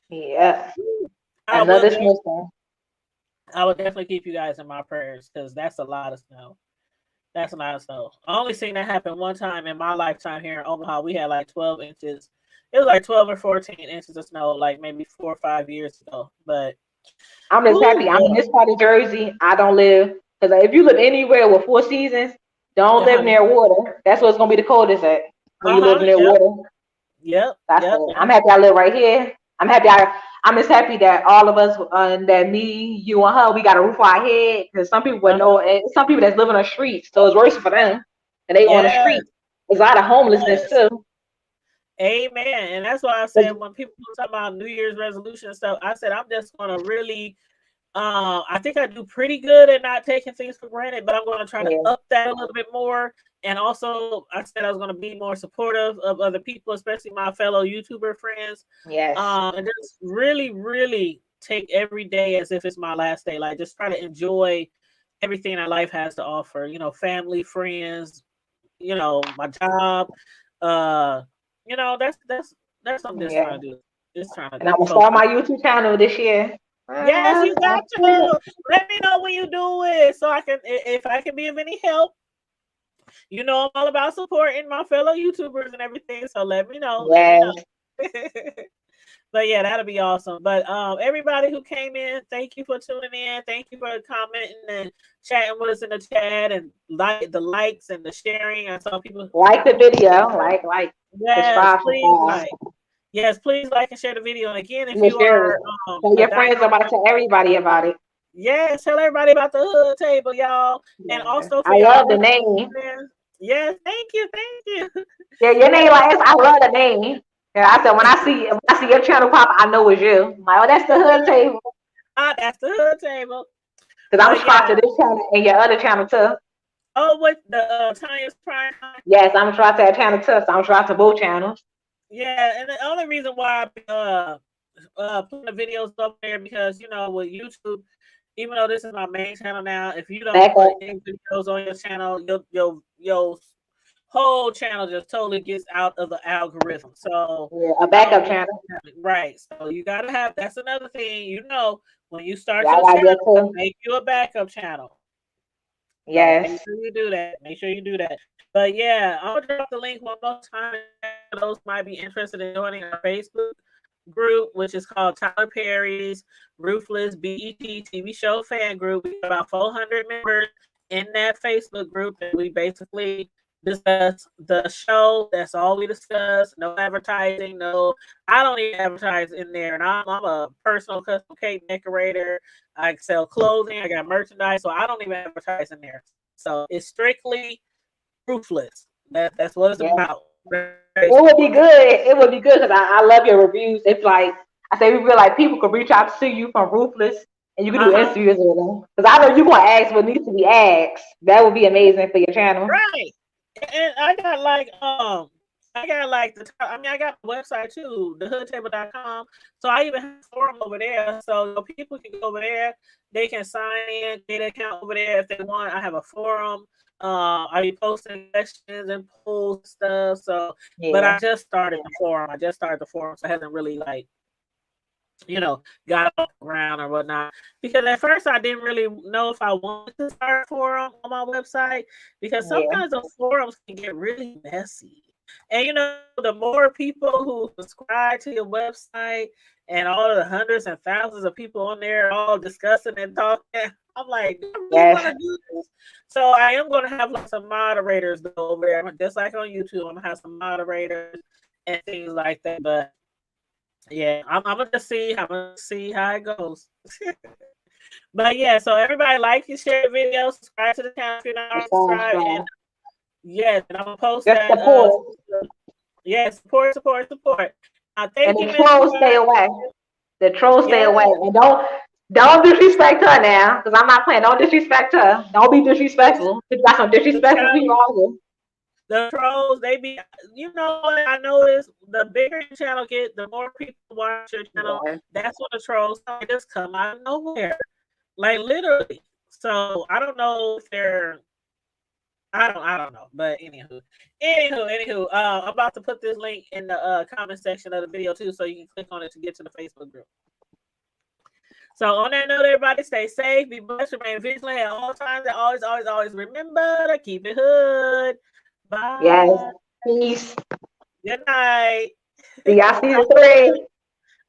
Yeah. ooh. I will Another de- snowstorm. I will definitely keep you guys in my prayers because that's a lot of snow. That's a lot of snow. I only seen that happen one time in my lifetime here in Omaha. We had like 12 inches. It was like 12 or 14 inches of snow, like maybe 4 or 5 years ago. But, I'm just happy ooh, I'm in boy. this part of Jersey. I don't live because if you live anywhere with four seasons, don't Uh live huh. near water. That's what's gonna be the coldest at when Uh you live huh. near Yep. water. Yep. That's Yep. it. I'm happy I live right here. I'm just happy that all of us, that me, you, and her, we got a roof on our head. Because some people would Uh know, huh. and some people that's living on the streets, so it's worse for them, and they on the Yes. street. There's a lot of homelessness Yes. too. Amen. And that's why I said 'Cause- when people talk about New Year's resolution and stuff, I said I'm just gonna really I think I do pretty good at not taking things for granted, but I'm gonna try to Yeah. up that a little bit more. And also I said I was gonna be more supportive of other people, especially my fellow YouTuber friends. Yes. And just really, really take every day as if it's my last day. Like just try to enjoy everything that life has to offer, family, friends, my job. Uh, that's what I'm just Yeah. trying to do. Just trying to And I'm gonna start focus. my YouTube channel this year. Yes, you got to. Let me know when you do it so I can, if I can be of any help. I'm all about supporting my fellow YouTubers and everything. So let me know. Let me Yes. know. But yeah, that'll be awesome. But everybody who came in, thank you for tuning in. Thank you for commenting and chatting with us in the chat and like the likes and the sharing. I saw people. Like the video. Like. Yes, Subscribe. please Subscribe. like. Yes, please like and share the video. And again, if Yeah, you share it. are Tell a your friends diehard, about it. Tell everybody about it. yes, tell everybody about the hood table, y'all. And Yeah. also for I y'all love the ruthless name. fans. Yes, thank you. Yeah, your And name like I love the name. Yeah, I said when I see your channel pop, I know it's you. I'm like, oh, that's the hood table. that's the hood table. Because I'm But subscribed to yeah, this channel and your other channel too. oh, what the Tanya's Prime Time? Yes, I'm subscribed to that channel too. So I'm subscribed to both channels. Yeah, and the only reason why I putting the videos up there because with YouTube, even though this is my main channel now, if you don't Back put up. any videos on your channel, your whole channel just totally gets out of the algorithm. So Yeah, a I don't backup want channel. that. Right. So you gotta have that's another thing, when you start Yeah, I your got channel, that too. make you a backup channel. So make Yes. sure you do that. Make sure you do that. But yeah, I'm gonna drop the link one more time. Those might be interested in joining our Facebook group, which is called Tyler Perry's Ruthless BET TV show fan group. We have about 400 members in that Facebook group, and we basically discuss the show. That's all we discuss. No advertising. No, I don't even advertise in there. And I'm a personal custom cake decorator. I sell clothing. I got merchandise, so I don't even advertise in there. So it's strictly ruthless. That's what it's Yeah. about. It would be good. It would be good because I love your reviews. It's like I say, we feel like people could reach out to you from Ruthless and you can Uh do huh. interviews with them. Because I know you're gonna ask what needs to be asked. That would be amazing for your channel. Right. And I got like I got the website too, thehoodtable.com. So I even have a forum over there. So people can go over there, they can sign in, get an account over there if they want. I have a forum. I be posting questions and polls and stuff. So but I Yeah. just started the forum. So it hasn't really like got off the ground or whatnot. Because at first I didn't really know if I wanted to start a forum on my website because Yeah. sometimes the forums can get really messy. And the more people who subscribe to your website and all of the hundreds and thousands of people on there all discussing and talking, I'm like, do I really want to Yes. do this? So I am going to have like some moderators go over there, just like on YouTube. I'm going to have some moderators and things like that. But yeah, I'm gonna just see. I'm gonna see how it goes. But yeah, so everybody like and share the video, subscribe to the channel if you're not already Strong, subscribed, and strong. yes, and I'm gonna post Just that. support. Yeah, support. And Thank you, the Miss trolls stay Ward. away. The trolls stay Yeah, away. And don't disrespect her now. Because I'm not playing. Don't disrespect her. Don't be disrespectful. If you got some the disrespectful child, people on you. the trolls, they be. You know what I noticed? The bigger your channel get, the more people watch your channel. Yeah. That's when the trolls just come out of nowhere, like literally. So I don't know if they're I don't know. But anywho, I'm about to put this link in the comment section of the video too, so you can click on it to get to the Facebook group. So on that note, everybody stay safe, be blessed, remain vigilant at all times, and always remember to keep it hood. Yes. Bye. Peace. Good night. See y'all season 3.